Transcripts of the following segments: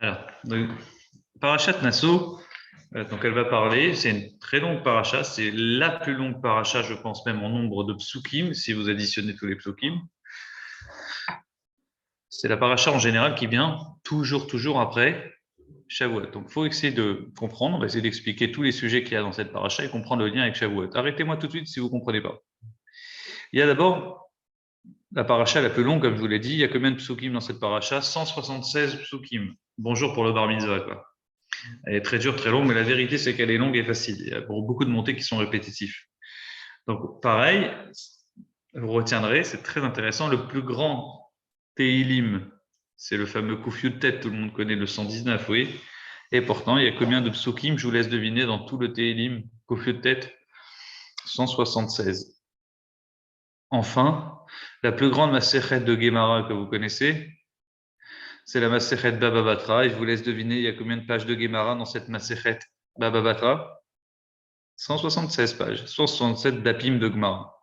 Alors, Parashat Nassau, donc elle va parler, c'est une très longue paracha, c'est la plus longue paracha, je pense même en nombre de psukim, si vous additionnez tous les psukim. C'est la paracha en général qui vient toujours après Shavuot. Donc il faut essayer de comprendre, on va essayer d'expliquer tous les sujets qu'il y a dans cette paracha et comprendre le lien avec Shavuot. Arrêtez-moi tout de suite si vous ne comprenez pas. Il y a d'abord la paracha la plus longue, comme je vous l'ai dit, il y a combien de psukim dans cette paracha? 176 psukim. Bonjour pour le bar mitzvah, quoi. Elle est très dure, très longue, mais la vérité, c'est qu'elle est longue et facile. Il y a beaucoup de montées qui sont répétitifs. Donc, pareil, vous retiendrez, c'est très intéressant, le plus grand Teilim, c'est le fameux Kufiyut Tet, tout le monde connaît le 119, oui. Et pourtant, il y a combien de psukim, je vous laisse deviner, dans tout le Teilim, Kufiyut Tet? 176. Enfin, la plus grande Masechet de Gemara que vous connaissez, c'est la Masechet Baba Batra. Et je vous laisse deviner, il y a combien de pages de Gemara dans cette Masechet Baba Batra? 176 pages, 167 dapim de Gemara.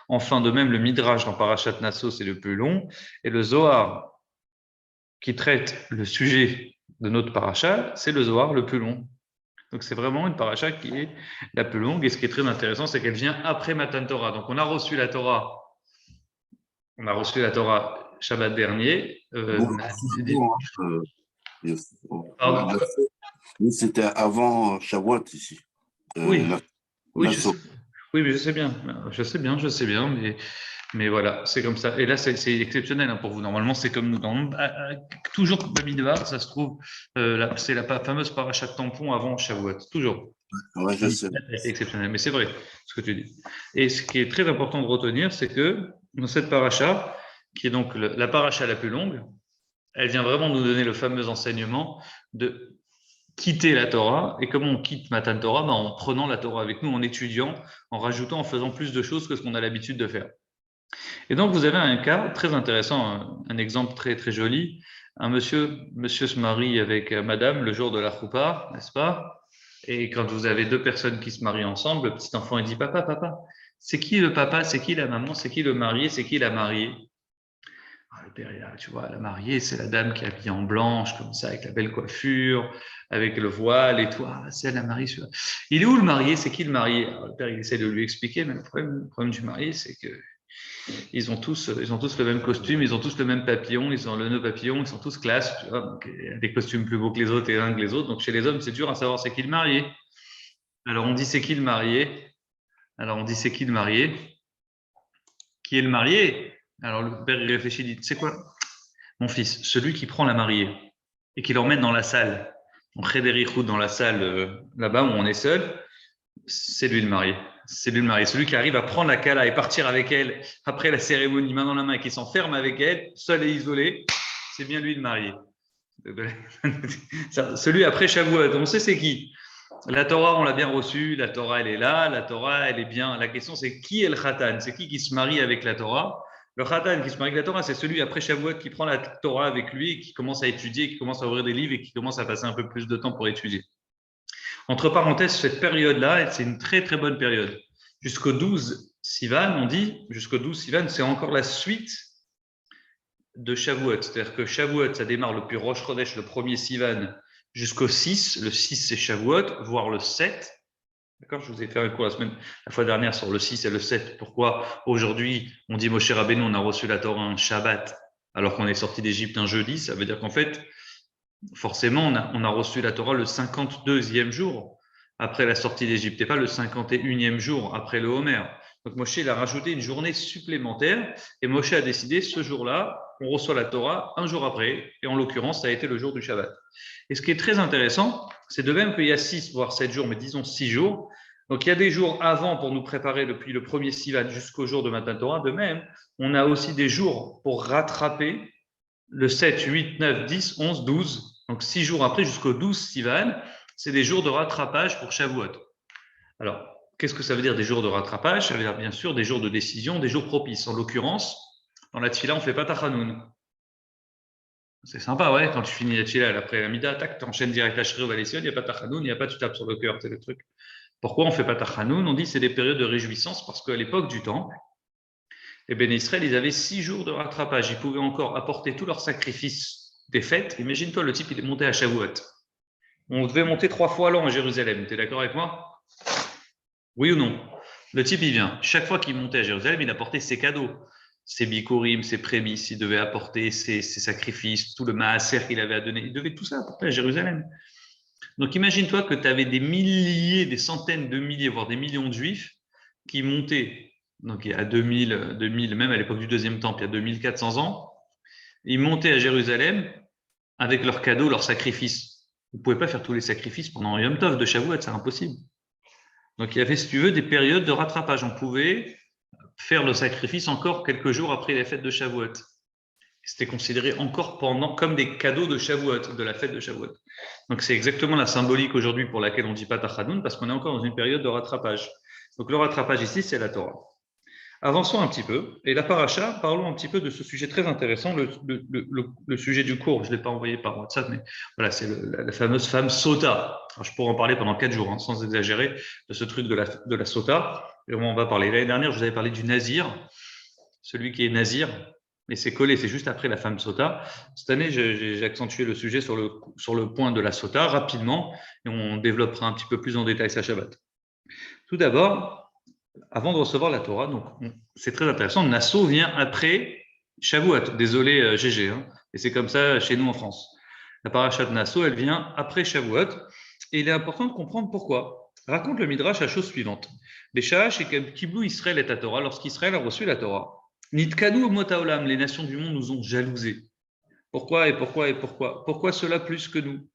Enfin, de même, le Midrash dans Parashat Nassau, c'est le plus long. Et le Zohar, qui traite le sujet de notre paracha, c'est le Zohar le plus long. Donc, c'est vraiment une paracha qui est la plus longue. Et ce qui est très intéressant, c'est qu'elle vient après Matan Torah. Donc, on a reçu la Torah Shabbat dernier. Bon, Pardon. c'était avant Shavuot ici. Oui, oui, Nassau. oui, mais je sais bien, mais voilà, c'est comme ça. Et là, c'est exceptionnel pour vous. Normalement, c'est comme nous. Toujours Bamidbar, ça se trouve, c'est la fameuse paracha tampon avant Shavuot. Toujours. Ouais, je sais. C'est exceptionnel, mais c'est vrai ce que tu dis. Et ce qui est très important de retenir, c'est que dans cette paracha, qui est donc la paracha la plus longue, elle vient vraiment nous donner le fameux enseignement de quitter la Torah. Et comment on quitte Matan Torah? En prenant la Torah avec nous, en étudiant, en rajoutant, en faisant plus de choses que ce qu'on a l'habitude de faire. Et donc, vous avez un cas très intéressant, un exemple très, très joli. Un monsieur se marie avec madame le jour de la choupa, n'est-ce pas? Et quand vous avez deux personnes qui se marient ensemble, le petit enfant, il dit, papa, c'est qui le papa, c'est qui la maman, c'est qui le marié, c'est qui la mariée? Le père, tu vois, la mariée, c'est la dame qui est habillée en blanche, comme ça, avec la belle coiffure, avec le voile et tout. Ah, c'est la mariée. Il est où le marié? C'est qui le marié? Alors, le père, il essaie de lui expliquer, mais le problème du marié, c'est que ils ont tous le même costume, ils ont tous le même papillon, ils ont le nœud papillon, ils sont tous classe. Tu vois, donc, il y a des costumes plus beaux que les autres et un que les autres. Donc, chez les hommes, c'est dur à savoir c'est qui le marié. Alors, on dit c'est qui le marié? Qui est le marié? Alors, le père, il réfléchit, il dit, c'est quoi? Mon fils, celui qui prend la mariée et qui l'emmène dans la salle, on Rédéric dans la salle là-bas où on est seul, c'est lui le marié. C'est lui le marié. Celui qui arrive à prendre la kala et partir avec elle après la cérémonie, main dans la main, et qui s'enferme avec elle, seul et isolé, c'est bien lui le marié. Celui après Shavuot, on sait c'est qui. La Torah, on l'a bien reçue, la Torah, elle est là, la Torah, elle est bien. La question, c'est qui est le Khatan? C'est qui se marie avec la Torah? Le Khatan qui se marie avec la Torah, c'est celui après Shavuot qui prend la Torah avec lui, qui commence à étudier, qui commence à ouvrir des livres et qui commence à passer un peu plus de temps pour étudier. Entre parenthèses, cette période-là, c'est une très très bonne période. Jusqu'au 12 Sivan, on dit, jusqu'au 12 Sivan, c'est encore la suite de Shavuot. C'est-à-dire que Shavuot, ça démarre depuis Rosh Chodesh, le premier Sivan, jusqu'au 6. Le 6, c'est Shavuot, voire le 7. D'accord? Je vous ai fait un cours la fois dernière sur le 6 et le 7. Pourquoi aujourd'hui, on dit Moshe Rabbeinu, on a reçu la Torah un Shabbat, alors qu'on est sorti d'Égypte un jeudi? Ça veut dire qu'en fait, forcément, on a reçu la Torah le 52e jour après la sortie d'Égypte et pas le 51e jour après le Homer. Donc Moshe, il a rajouté une journée supplémentaire et Moshe a décidé ce jour-là, on reçoit la Torah un jour après, et en l'occurrence, ça a été le jour du Shabbat. Et ce qui est très intéressant, c'est de même qu'il y a 6, voire 7 jours, mais disons 6 jours. Donc il y a des jours avant pour nous préparer depuis le premier Sivan jusqu'au jour de Matan Torah. De même, on a aussi des jours pour rattraper le 7, 8, 9, 10, 11, 12. Donc 6 jours après jusqu'au 12 Sivan, c'est des jours de rattrapage pour Shavuot. Alors, qu'est-ce que ça veut dire des jours de rattrapage? Ça veut dire bien sûr des jours de décision, des jours propices. En l'occurrence, dans la tfila, on ne fait pas tachanoun. C'est sympa, ouais, quand tu finis la tfila, après la mida, tac, tu enchaînes direct la shri ou il n'y a pas tachanoun, il n'y a pas tu tapes sur le cœur, c'est le truc. Pourquoi on ne fait pas tachanoun? On dit que c'est des périodes de réjouissance parce qu'à l'époque du temple, les Béné Israël, ils avaient 6 jours de rattrapage. Ils pouvaient encore apporter tous leurs sacrifices des fêtes. Imagine-toi, le type, il est monté à Shavuot. On devait monter 3 fois l'an à Jérusalem. Tu es d'accord avec moi? Oui ou non? Le type, il vient. Chaque fois qu'il montait à Jérusalem, il apportait ses cadeaux, ses bikurim, ses prémices. Il devait apporter ses sacrifices, tout le maaser qu'il avait à donner. Il devait tout ça apporter à Jérusalem. Donc imagine-toi que tu avais des milliers, des centaines de milliers, voire des millions de juifs qui montaient, donc il y a 2000, même à l'époque du deuxième temple, il y a 2400 ans, ils montaient à Jérusalem avec leurs cadeaux, leurs sacrifices. Vous ne pouvez pas faire tous les sacrifices pendant Yom Tov de Shavuot, c'est impossible. Donc il y avait, si tu veux, des périodes de rattrapage. On pouvait faire le sacrifice encore quelques jours après les fêtes de Shavuot. C'était considéré encore comme des cadeaux de Shavuot, de la fête de Shavuot. Donc c'est exactement la symbolique aujourd'hui pour laquelle on ne dit pas Tachanoun, parce qu'on est encore dans une période de rattrapage. Donc le rattrapage ici, c'est la Torah. Avançons un petit peu. Et la paracha, parlons un petit peu de ce sujet très intéressant, le sujet du cours. Je ne l'ai pas envoyé par WhatsApp, mais voilà, c'est la fameuse femme Sota. Alors, je pourrais en parler pendant 4 jours, sans exagérer, de ce truc de la Sota. Et on va parler. L'année dernière, je vous avais parlé du Nazir, celui qui est Nazir. Mais c'est collé, c'est juste après la femme Sota. Cette année, j'ai accentué le sujet sur le point de la Sota rapidement, et on développera un petit peu plus en détail ça Shabbat. Tout d'abord, avant de recevoir la Torah, donc c'est très intéressant, Nassau vient après Shavuot. Désolé GG, et c'est comme ça chez nous en France. La paracha de Nassau, elle vient après Shavuot, et il est important de comprendre pourquoi. Raconte le Midrash la chose suivante. Béchaach et Kiblou Israël et Torah, lorsqu'Israël a reçu la Torah, Nitkanu Motaolam, les nations du monde nous ont jalousés. Pourquoi et pourquoi et pourquoi? Pourquoi cela plus que nous?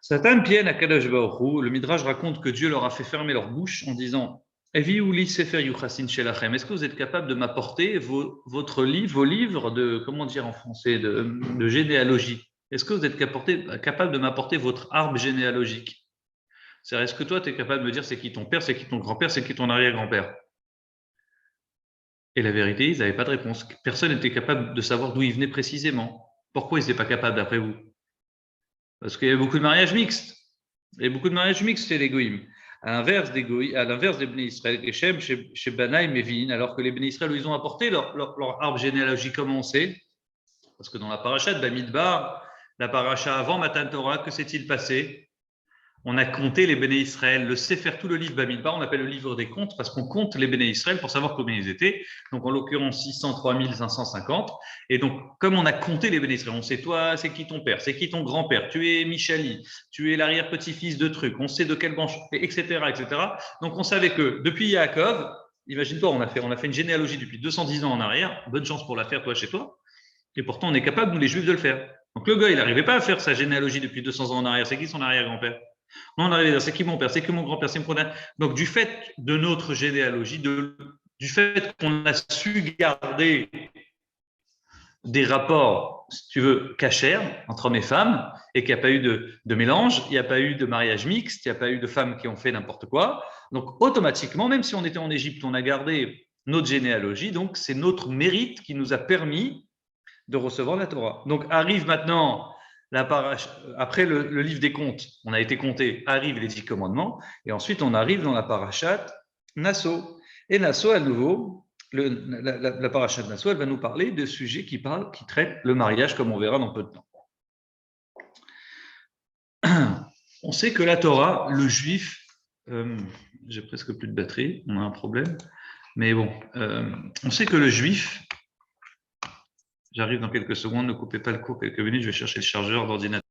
Satan Pien à Kadosh Baruch Hu, le Midrash raconte que Dieu leur a fait fermer leur bouche en disant est-ce que vous êtes capable de m'apporter votre livre, vos livres de, comment dire en français, de généalogie? Est-ce que vous êtes capable de m'apporter votre arbre généalogique? C'est-à-dire, est-ce que toi, tu es capable de me dire c'est qui ton père, c'est qui ton grand-père, c'est qui ton arrière-grand-père? Et la vérité, ils n'avaient pas de réponse. Personne n'était capable de savoir d'où ils venaient précisément. Pourquoi ils n'étaient pas capables, d'après vous? Parce qu'il y avait beaucoup de mariages mixtes. Il y avait beaucoup de mariages mixtes chez les Goïms. À l'inverse des Bnei Israël, Geshem, chez Banaï, Mévin, alors que les Bnei Israël, ils ont apporté leur arbre généalogique, comment on sait? Parce que dans la paracha de Bamidbar, la paracha avant Matan Torah, que s'est-il passé? On a compté les Béné Israël, le Sefer, tout le livre Bamidbar, on appelle le livre des comptes parce qu'on compte les Béné Israël pour savoir combien ils étaient. Donc en l'occurrence 603 550. Et donc comme on a compté les Béné Israël, on sait toi, c'est qui ton père, c'est qui ton grand-père, tu es Michali, tu es l'arrière-petit-fils de truc, on sait de quelle branche, etc., etc. Donc on savait que depuis Yaakov, imagine-toi, on a fait une généalogie depuis 210 ans en arrière. Bonne chance pour la faire toi chez toi. Et pourtant on est capable, nous les Juifs, de le faire. Donc le gars, il n'arrivait pas à faire sa généalogie depuis 200 ans en arrière. C'est qui son arrière-grand-père? Non, on arrive à dire, c'est qui mon père, c'est qui mon grand-père, c'est mon grand-père. Donc, du fait de notre généalogie, du fait qu'on a su garder des rapports, si tu veux, cachers entre hommes et femmes, et qu'il n'y a pas eu de mélange, il n'y a pas eu de mariage mixte, il n'y a pas eu de femmes qui ont fait n'importe quoi. Donc, automatiquement, même si on était en Égypte, on a gardé notre généalogie. Donc, c'est notre mérite qui nous a permis de recevoir la Torah. Donc, arrive maintenant après le livre des comptes, on a été compté, arrivent les 10 commandements, et ensuite on arrive dans la parashat Nassau. Et Nassau, à nouveau, la parashat Nassau, elle va nous parler de sujets qui traitent le mariage, comme on verra dans peu de temps. On sait que la Torah, le juif, j'ai presque plus de batterie, on a un problème, mais bon, on sait que le juif, j'arrive dans quelques secondes, ne coupez pas le cours quelques minutes, je vais chercher le chargeur d'ordinateur.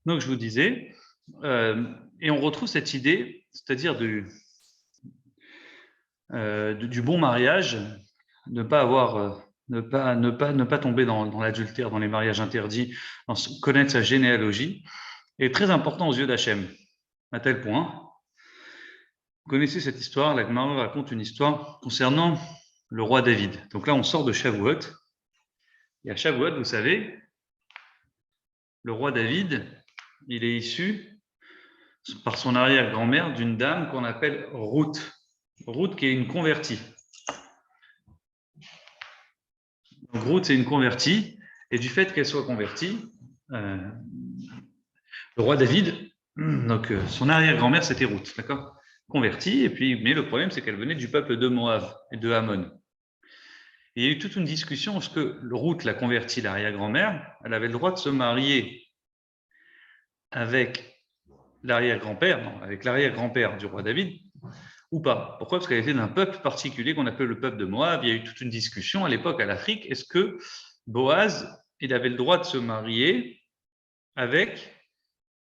Donc, je vous disais, et on retrouve cette idée, c'est-à-dire du bon mariage, ne pas tomber dans l'adultère, dans les mariages interdits, connaître sa généalogie, est très important aux yeux d'Hachem, à tel point. Vous connaissez cette histoire, la Gemara raconte une histoire concernant le roi David. Donc là, on sort de Shavuot, et à Shavuot, vous savez, le roi David, il est issu par son arrière-grand-mère d'une dame qu'on appelle Ruth. Ruth qui est une convertie. Donc Ruth, c'est une convertie, et du fait qu'elle soit convertie, le roi David Donc, son arrière-grand-mère, c'était Ruth, d'accord? Convertie, et puis, mais le problème, c'est qu'elle venait du peuple de Moab et de Ammon. Et il y a eu toute une discussion parce que Ruth l'a convertie, l'arrière-grand-mère, elle avait le droit de se marier avec l'arrière-grand-père, non, avec l'arrière-grand-père du roi David, ou pas. Pourquoi? Parce qu'elle était d'un peuple particulier qu'on appelle le peuple de Moab. Il y a eu toute une discussion à l'époque à l'Afrique. Est-ce que Boaz, il avait le droit de se marier avec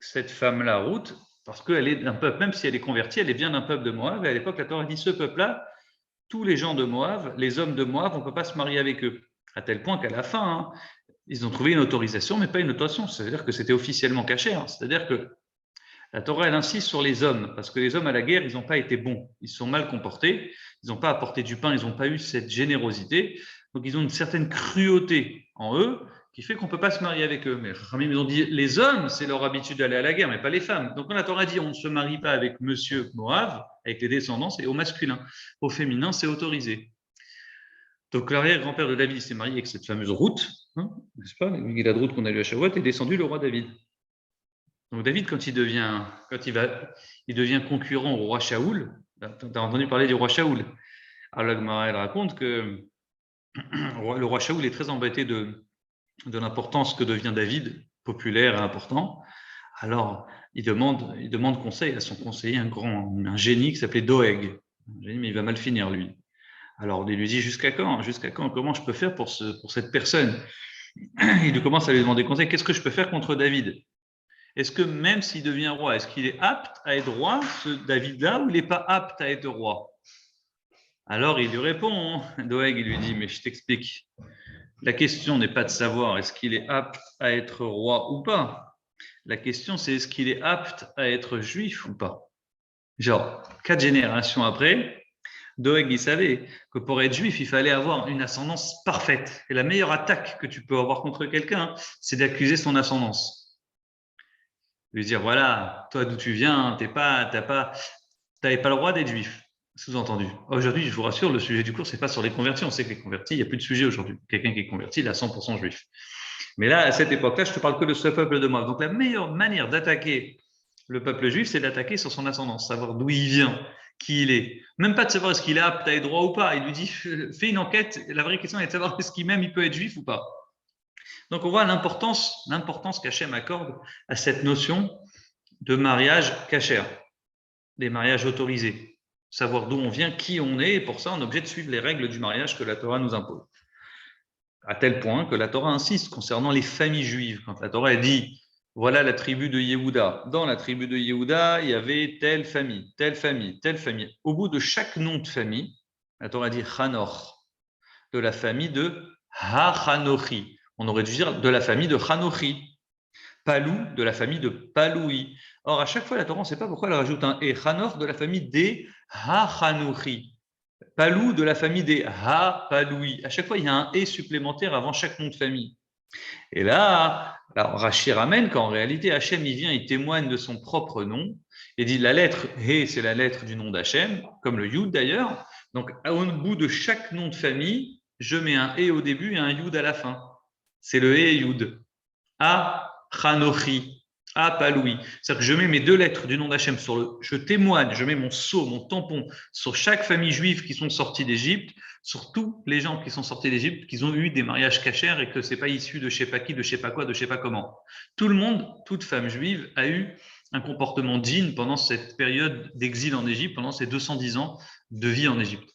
cette femme-là, Ruth, parce qu'elle est d'un peuple, même si elle est convertie, elle est bien d'un peuple de Moab. Et à l'époque, la Torah dit ce peuple-là, tous les gens de Moab, les hommes de Moab, on ne peut pas se marier avec eux. À tel point qu'à la fin, ils ont trouvé une autorisation, mais pas une autorisation. C'est-à-dire que c'était officiellement caché. C'est-à-dire que la Torah, elle insiste sur les hommes, parce que les hommes à la guerre, ils n'ont pas été bons. Ils se sont mal comportés, ils n'ont pas apporté du pain, ils n'ont pas eu cette générosité. Donc, ils ont une certaine cruauté en eux qui fait qu'on ne peut pas se marier avec eux. Mais ils ont dit, les hommes, c'est leur habitude d'aller à la guerre, mais pas les femmes. Donc, quand la Torah dit, on ne se marie pas avec monsieur Moab, avec les descendants, c'est au masculin. Au féminin, c'est autorisé. Donc, l'arrière-grand-père de David s'est marié avec cette fameuse Ruth, n'est-ce pas? Il a de Ruth qu'on a lu à Shavuot, est descendu le roi David. Donc David, quand il devient concurrent au roi Shaoul, tu as entendu parler du roi Shaoul. Alors la Gemara, elle raconte que le roi Shaoul est très embêté de l'importance que devient David, populaire et important. Alors il demande conseil à son conseiller, un génie qui s'appelait Doeg. Un génie, mais il va mal finir lui. Alors il lui dit jusqu'à quand? Jusqu'à quand? Comment je peux faire pour cette personne? Il commence à lui demander conseil. Qu'est-ce que je peux faire contre David? Est-ce que même s'il devient roi, est-ce qu'il est apte à être roi, ce David-là, ou il n'est pas apte à être roi? Alors il lui répond, Doeg, il lui dit, mais je t'explique. La question n'est pas de savoir est-ce qu'il est apte à être roi ou pas. La question, c'est est-ce qu'il est apte à être juif ou pas. Genre, 4 générations après, Doeg, il savait que pour être juif, il fallait avoir une ascendance parfaite. Et la meilleure attaque que tu peux avoir contre quelqu'un, c'est d'accuser son ascendance. Lui dire, voilà, toi d'où tu viens, t'avais pas le droit d'être juif, sous-entendu. Aujourd'hui, je vous rassure, le sujet du cours, c'est pas sur les convertis. On sait que les convertis, il n'y a plus de sujet aujourd'hui. Quelqu'un qui est converti, il est à 100% juif. Mais là, à cette époque-là, je te parle que de ce peuple de Moab. Donc, la meilleure manière d'attaquer le peuple juif, c'est d'attaquer sur son ascendance, savoir d'où il vient, qui il est. Même pas de savoir est-ce qu'il est apte à être droit ou pas. Il lui dit, fais une enquête. La vraie question est de savoir est-ce qu'il même il peut être juif ou pas. Donc, on voit l'importance qu'Hachem accorde à cette notion de mariage kasher, des mariages autorisés. Savoir d'où on vient, qui on est, et pour ça, on est obligé de suivre les règles du mariage que la Torah nous impose. À tel point que la Torah insiste concernant les familles juives. Quand la Torah dit, voilà la tribu de Yehuda. Dans la tribu de Yehuda, il y avait telle famille, telle famille, telle famille. Au bout de chaque nom de famille, la Torah dit Hanor, de la famille de Ha-Hanochi. On aurait dû dire de la famille de Hanochi. Palou, de la famille de Paloui. Or, à chaque fois, la Torah, on ne sait pas pourquoi elle rajoute un et. Hanor, de la famille des Ha-Hanochi. Palou, de la famille des Ha-Paloui. À chaque fois, il y a un et supplémentaire avant chaque nom de famille. Et là, alors Rashi ramène qu'en réalité, Hachem, il vient, il témoigne de son propre nom. Il dit la lettre He, c'est la lettre du nom d'Hachem, comme le Yud d'ailleurs. Donc, au bout de chaque nom de famille, je mets un He au début et un Yud à la fin. C'est le He Yud. A Hanochi, A Paloui. C'est-à-dire que je mets mes 2 lettres du nom d'Hachem je témoigne, je mets mon sceau, mon tampon sur chaque famille juive qui sont sorties d'Égypte, sur tous les gens qui sont sortis d'Égypte, qui ont eu des mariages cachers et que c'est pas issu de je sais pas qui, de je sais pas quoi, de je sais pas comment. Tout le monde, toute femme juive a eu un comportement digne pendant cette période d'exil en Égypte, pendant ces 210 ans de vie en Égypte.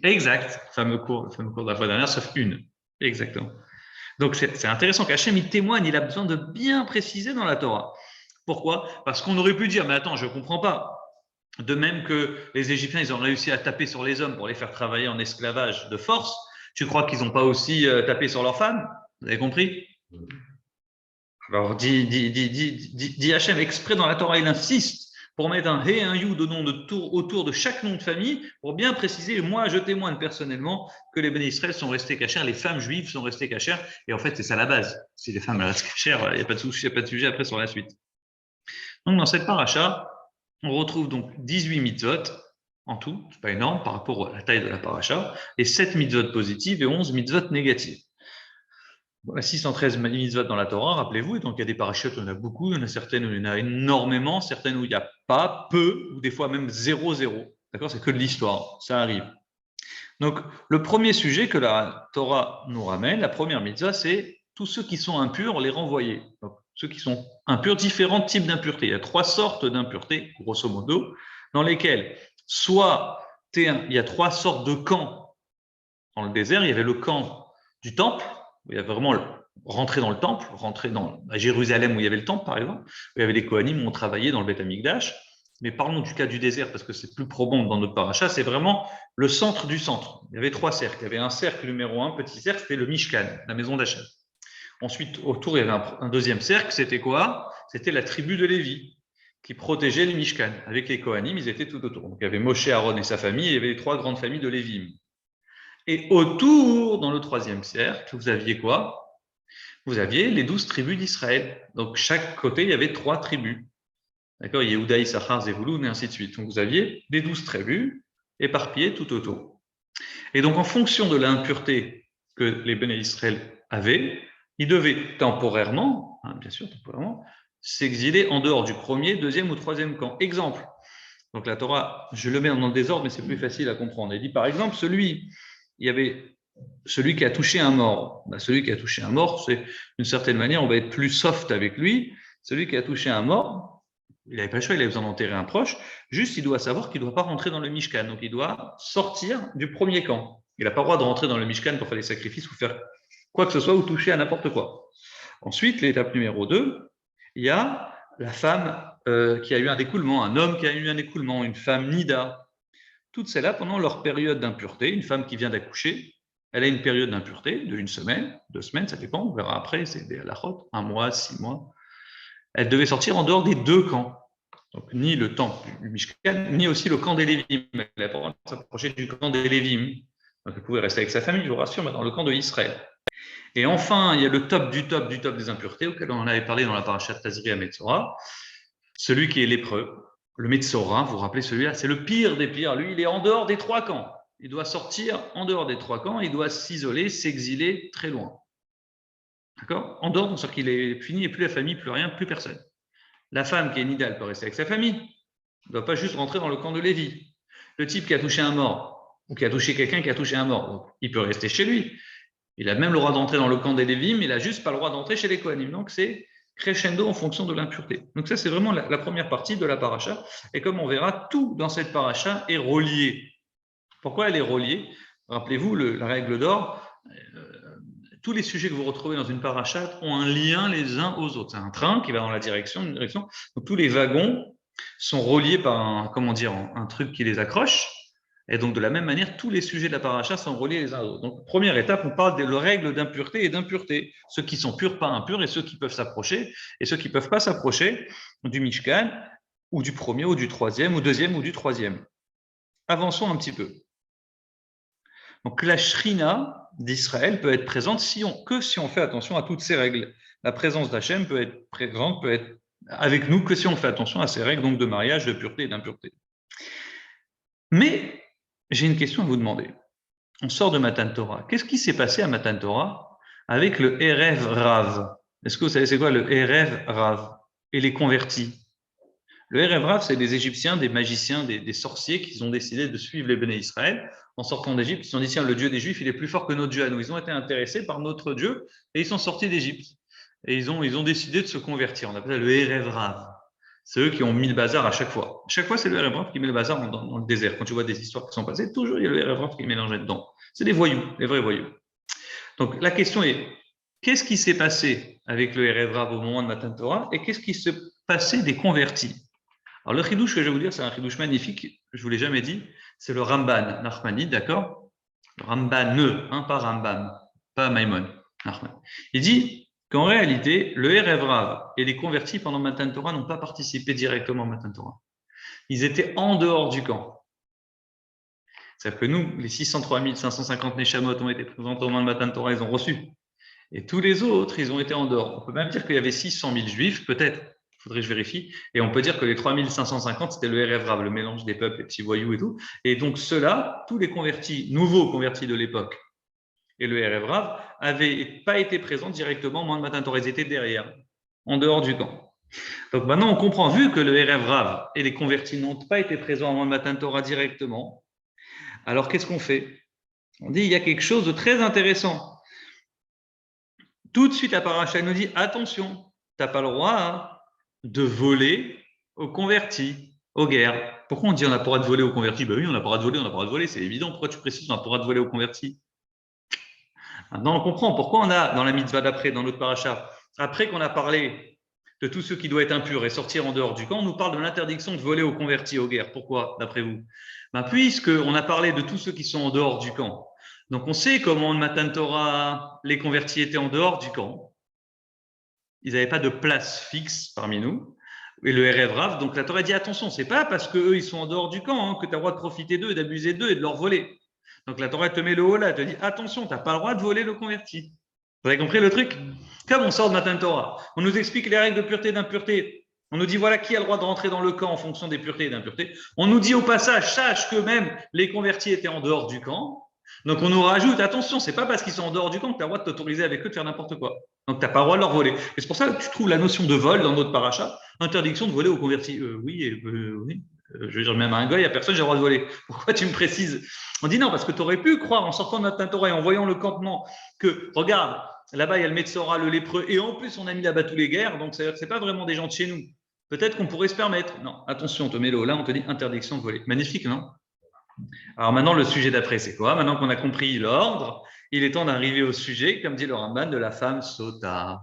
Exact, fameux cours de la fois dernière, sauf une. Exactement. Donc c'est intéressant qu'Hachem il témoigne, il a besoin de bien préciser dans la Torah. Pourquoi? Parce qu'on aurait pu dire, mais attends, je ne comprends pas. De même que les Égyptiens, ils ont réussi à taper sur les hommes pour les faire travailler en esclavage de force, tu crois qu'ils n'ont pas aussi tapé sur leurs femmes? Vous avez compris? Alors dit Hachem exprès dans la Torah, il insiste pour mettre un He et un Yud autour de chaque nom de famille, pour bien préciser, moi je témoigne personnellement que les bénis Israël sont restés cachers, les femmes juives sont restées cachères, et en fait c'est ça la base. Si les femmes restent cachères, il n'y a pas de souci, il n'y a pas de sujet après sur la suite. Donc dans cette paracha, on retrouve donc 18 mitzvot en tout, c'est pas énorme par rapport à la taille de la paracha, et 7 mitzvot positives et 11 mitzvot négatives. 613 mitzvot dans la Torah, rappelez-vous, et donc il y a des parachutes, il y en a beaucoup, il y en a certaines où il y en a énormément, certaines où il n'y a pas, peu, ou des fois même 0. D'accord? C'est que de l'histoire, ça arrive. Donc, le premier sujet que la Torah nous ramène, la première mitzvah, c'est tous ceux qui sont impurs, les renvoyer. Donc, ceux qui sont impurs, différents types d'impuretés. Il y a 3 sortes d'impuretés, grosso modo, dans lesquelles soit il y a 3 sortes de camps. Dans le désert, il y avait le camp du temple, où il y avait vraiment rentrer dans le temple, rentrer à Jérusalem où il y avait le temple, par exemple, où il y avait les Kohanim où on travaillait dans le Beth Amikdash. Mais parlons du cas du désert, parce que c'est plus probant dans notre paracha, c'est vraiment le centre du centre. Il y avait 3 cercles. Il y avait un cercle numéro 1, petit cercle, c'était le Mishkan, la maison d'Hachem. Ensuite, autour, il y avait un deuxième cercle, c'était quoi? C'était la tribu de Lévi, qui protégeait le Mishkan. Avec les Kohanim, ils étaient tout autour. Donc, il y avait Moshe, Aaron et sa famille, et il y avait les 3 grandes familles de Lévim. Et autour, dans le 3e cercle, vous aviez quoi? Vous aviez les 12 tribus d'Israël. Donc, chaque côté, il y avait 3 tribus. D'accord? Yehuda, Issachar, Zevouloun, et ainsi de suite. Donc, vous aviez les 12 tribus éparpillées tout autour. Et donc, en fonction de l'impureté que les béné Israël avaient, ils devaient temporairement, bien sûr, temporairement, s'exiler en dehors du 1er, 2e ou 3e camp. Exemple. Donc, la Torah, je le mets dans le désordre, mais c'est plus facile à comprendre. Il dit, par exemple, il y avait celui qui a touché un mort. Celui qui a touché un mort, c'est d'une certaine manière, on va être plus soft avec lui. Celui qui a touché un mort, il n'avait pas le choix, il avait besoin d'enterrer un proche. Juste, il doit savoir qu'il ne doit pas rentrer dans le Mishkan. Donc, il doit sortir du 1er camp. Il n'a pas le droit de rentrer dans le Mishkan pour faire des sacrifices ou faire quoi que ce soit ou toucher à n'importe quoi. Ensuite, l'étape numéro 2, il y a la femme qui a eu un écoulement, un homme qui a eu un écoulement, une femme nida. Toutes celles-là, pendant leur période d'impureté, une femme qui vient d'accoucher, elle a une période d'impureté de 1 semaine, 2 semaines, ça dépend, on verra après, c'est des halachot, 1 mois, 6 mois. Elle devait sortir en dehors des 2 camps. Donc, ni le temple du Mishkan, ni aussi le camp des Lévim. Elle n'avait pas le droit de s'approcher du camp des Lévim. Donc, elle pouvait rester avec sa famille, je vous rassure, mais dans le camp de Israël. Et enfin, il y a le top du top du top des impuretés, auquel on en avait parlé dans la parashat Tazri à Metzora, celui qui est lépreux. Le Metzora, vous vous rappelez celui-là, c'est le pire des pires. Lui, il est en dehors des 3 camps. Il doit sortir en dehors des 3 camps, il doit s'isoler, s'exiler très loin. D'accord? En dehors, c'est-à-dire qu'il est fini, et plus la famille, plus rien, plus personne. La femme qui est nida, elle peut rester avec sa famille. Elle ne doit pas juste rentrer dans le camp de Lévi. Le type qui a touché un mort, ou qui a touché quelqu'un qui a touché un mort, donc, il peut rester chez lui. Il a même le droit d'entrer dans le camp des Lévim, mais il n'a juste pas le droit d'entrer chez les Kohanim. Donc, c'est crescendo en fonction de l'impureté. Donc ça, c'est vraiment la première partie de la paracha. Et comme on verra, tout dans cette paracha est relié. Pourquoi elle est reliée? Rappelez-vous la règle d'or. Tous les sujets que vous retrouvez dans une paracha ont un lien les uns aux autres. C'est un train qui va dans une direction. Donc tous les wagons sont reliés par un truc qui les accroche. Et donc, de la même manière, tous les sujets de la paracha sont reliés les uns aux autres. Donc, première étape, on parle des règles d'impureté et d'impureté. Ceux qui sont purs, pas impurs, et ceux qui peuvent s'approcher, et ceux qui ne peuvent pas s'approcher du Mishkan, ou du 1er, ou du 3e, ou 2e, ou du 3e. Avançons un petit peu. Donc, la Shrina d'Israël peut être présente que si on fait attention à toutes ces règles. La présence d'Hachem peut être présente, peut être avec nous que si on fait attention à ces règles donc de mariage, de pureté et d'impureté. Mais j'ai une question à vous demander. On sort de Matan Torah. Qu'est-ce qui s'est passé à Matan Torah avec le Erev Rav? Est-ce que vous savez c'est quoi le Erev Rav et les convertis? Le Erev Rav, c'est des Égyptiens, des magiciens, des sorciers qui ont décidé de suivre les béné Israël en sortant d'Égypte. Ils se sont dit, tiens, le Dieu des Juifs, il est plus fort que notre Dieu à nous. Ils ont été intéressés par notre Dieu et ils sont sortis d'Égypte. Et ils ont décidé de se convertir. On appelle ça le Erev Rav. C'est eux qui ont mis le bazar à chaque fois. À chaque fois, c'est le Erev Rav qui met le bazar dans le désert. Quand tu vois des histoires qui sont passées, toujours il y a le Erev Rav qui est mélangé dedans. C'est des voyous, des vrais voyous. Donc la question est, qu'est-ce qui s'est passé avec le Erev Rav au moment de Matan Torah et qu'est-ce qui s'est passé des convertis? Alors le chidouche que je vais vous dire, c'est un chidouche magnifique, je ne vous l'ai jamais dit, c'est le Ramban Nachmani, d'accord? Le Ramban, pas Rambam, pas Maimon, Nachman. Il dit qu'en réalité, le Erev Rav et les convertis pendant Matan Torah n'ont pas participé directement à Matan Torah. Ils étaient en dehors du camp. C'est-à-dire que nous, les 603 550 Neshamot ont été présentés au moment de Matan Torah, ils ont reçu. Et tous les autres, ils ont été en dehors. On peut même dire qu'il y avait 600 000 juifs, peut-être, il faudrait que je vérifie. Et on peut dire que les 3550, c'était le Erev Rav, le mélange des peuples, les petits voyous et tout. Et donc ceux-là, tous les convertis, nouveaux convertis de l'époque, et le Erev Rav n'avaient pas été présents directement au moment de Matan Torah, ils étaient derrière, en dehors du camp. Donc maintenant, on comprend, vu que le Erev Rav et les convertis n'ont pas été présents au moment de Matan Torah directement, alors qu'est-ce qu'on fait? On dit, il y a quelque chose de très intéressant. Tout de suite, la paracha nous dit, attention, tu n'as pas le droit de voler aux convertis, aux guerres. Pourquoi on dit on n'a pas le droit de voler aux convertis? Ben oui, on n'a pas le droit de voler, on n'a pas le droit de voler, c'est évident. Pourquoi tu précises on n'a pas le droit de voler aux convertis? Maintenant, on comprend pourquoi on a, dans la mitzvah d'après, dans notre paracha, après qu'on a parlé de tous ceux qui doivent être impurs et sortir en dehors du camp, on nous parle de l'interdiction de voler aux convertis, aux guerres. Pourquoi, d'après vous? Ben, puisqu'on a parlé de tous ceux qui sont en dehors du camp, donc on sait comment le Matan Torah, les convertis étaient en dehors du camp. Ils n'avaient pas de place fixe parmi nous. Et le Erev Rav, donc la Torah dit attention, c'est pas parce qu'eux ils sont en dehors du camp que tu as le droit de profiter d'eux, d'abuser d'eux et de leur voler. Donc la Torah te met le haut là, te dit attention, tu n'as pas le droit de voler le converti. Vous avez compris le truc? Comme on sort de Matan Torah, on nous explique les règles de pureté et d'impureté. On nous dit voilà qui a le droit de rentrer dans le camp en fonction des puretés et d'impuretés. On nous dit au passage, sache que même les convertis étaient en dehors du camp. Donc on nous rajoute attention, c'est pas parce qu'ils sont en dehors du camp que tu as le droit de t'autoriser avec eux de faire n'importe quoi. Donc tu n'as pas le droit de leur voler. Et c'est pour ça que tu trouves la notion de vol dans notre paracha, interdiction de voler aux convertis. Oui. Je veux dire, même à un gars, il n'y a personne, j'ai le droit de voler. Pourquoi tu me précises? On dit non, parce que tu aurais pu croire en sortant de notre Torah et en voyant le campement que, regarde, là-bas il y a le Metzora, le lépreux, et en plus on a mis là-bas tous les guerres, donc c'est-à-dire que ce n'est pas vraiment des gens de chez nous. Peut-être qu'on pourrait se permettre. Non, attention, on te met le haut là, on te dit interdiction de voler. Magnifique, non? Alors maintenant, le sujet d'après, c'est quoi? Maintenant qu'on a compris l'ordre, il est temps d'arriver au sujet, comme dit le Ramban, de la femme sota.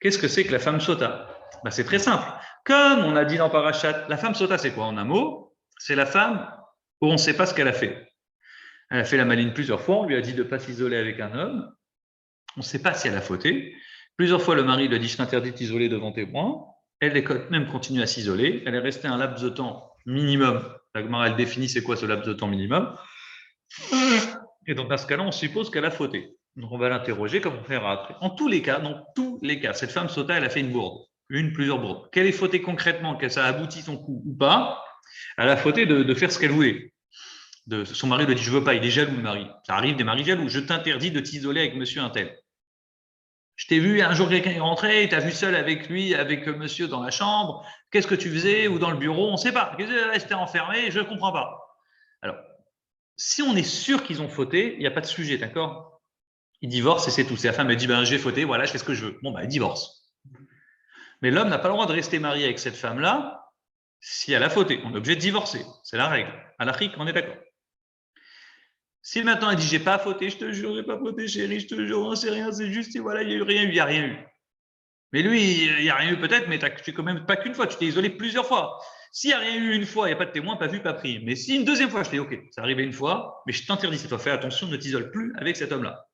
Qu'est-ce que c'est que la femme sota? Ben, c'est très simple. Comme on a dit dans Parashat, la femme sota, c'est quoi en un mot? C'est la femme où on ne sait pas ce qu'elle a fait. Elle a fait la maline plusieurs fois, on lui a dit de ne pas s'isoler avec un homme. On ne sait pas si elle a fauté. Plusieurs fois, le mari lui a dit je t'interdis de t'isoler devant témoins. Elle est même continue à s'isoler. Elle est restée un laps de temps minimum. La Gemara, elle définit c'est quoi ce laps de temps minimum. Et donc, dans ce cas-là, on suppose qu'elle a fauté. Donc, on va l'interroger comme on fera après. En tous les cas, dans tous les cas, cette femme sota, elle a fait une bourde. Plusieurs bourdes. Qu'elle ait fauté concrètement, que ça a abouti son coup ou pas, elle a fauté de faire ce qu'elle voulait. Son mari lui a dit, je veux pas, il est jaloux, le mari. Ça arrive des maris jaloux. Je t'interdis de t'isoler avec monsieur untel. Je t'ai vu un jour, quelqu'un est rentré, il t'a vu seul avec lui, avec monsieur dans la chambre. Qu'est-ce que tu faisais? Ou dans le bureau? On ne sait pas. J'étais enfermé, je ne comprends pas. Alors, si on est sûr qu'ils ont fauté, il n'y a pas de sujet, d'accord? Ils divorcent et c'est tout. C'est la femme elle dit, j'ai fauté, voilà, je fais ce que je veux. Bon, elle divorce. Mais l'homme n'a pas le droit de rester marié avec cette femme-là si elle a fauté. On est obligé de divorcer. C'est la règle. À l'Afrique, on est d'accord. Si maintenant elle dit j'ai pas fauté, je te jure, j'ai pas fauté, chérie, je te jure, c'est rien, c'est juste, et voilà, il n'y a eu rien, il n'y a rien eu. Mais lui, il n'y a rien eu peut-être, mais tu fais quand même pas qu'une fois, tu t'es isolé plusieurs fois. S'il n'y a rien eu une fois, il n'y a pas de témoin, pas vu, pas pris. Mais si une deuxième fois, je fais ok, ça arrivé une fois, mais je t'interdis cette fois, fais attention, ne t'isole plus avec cet homme-là.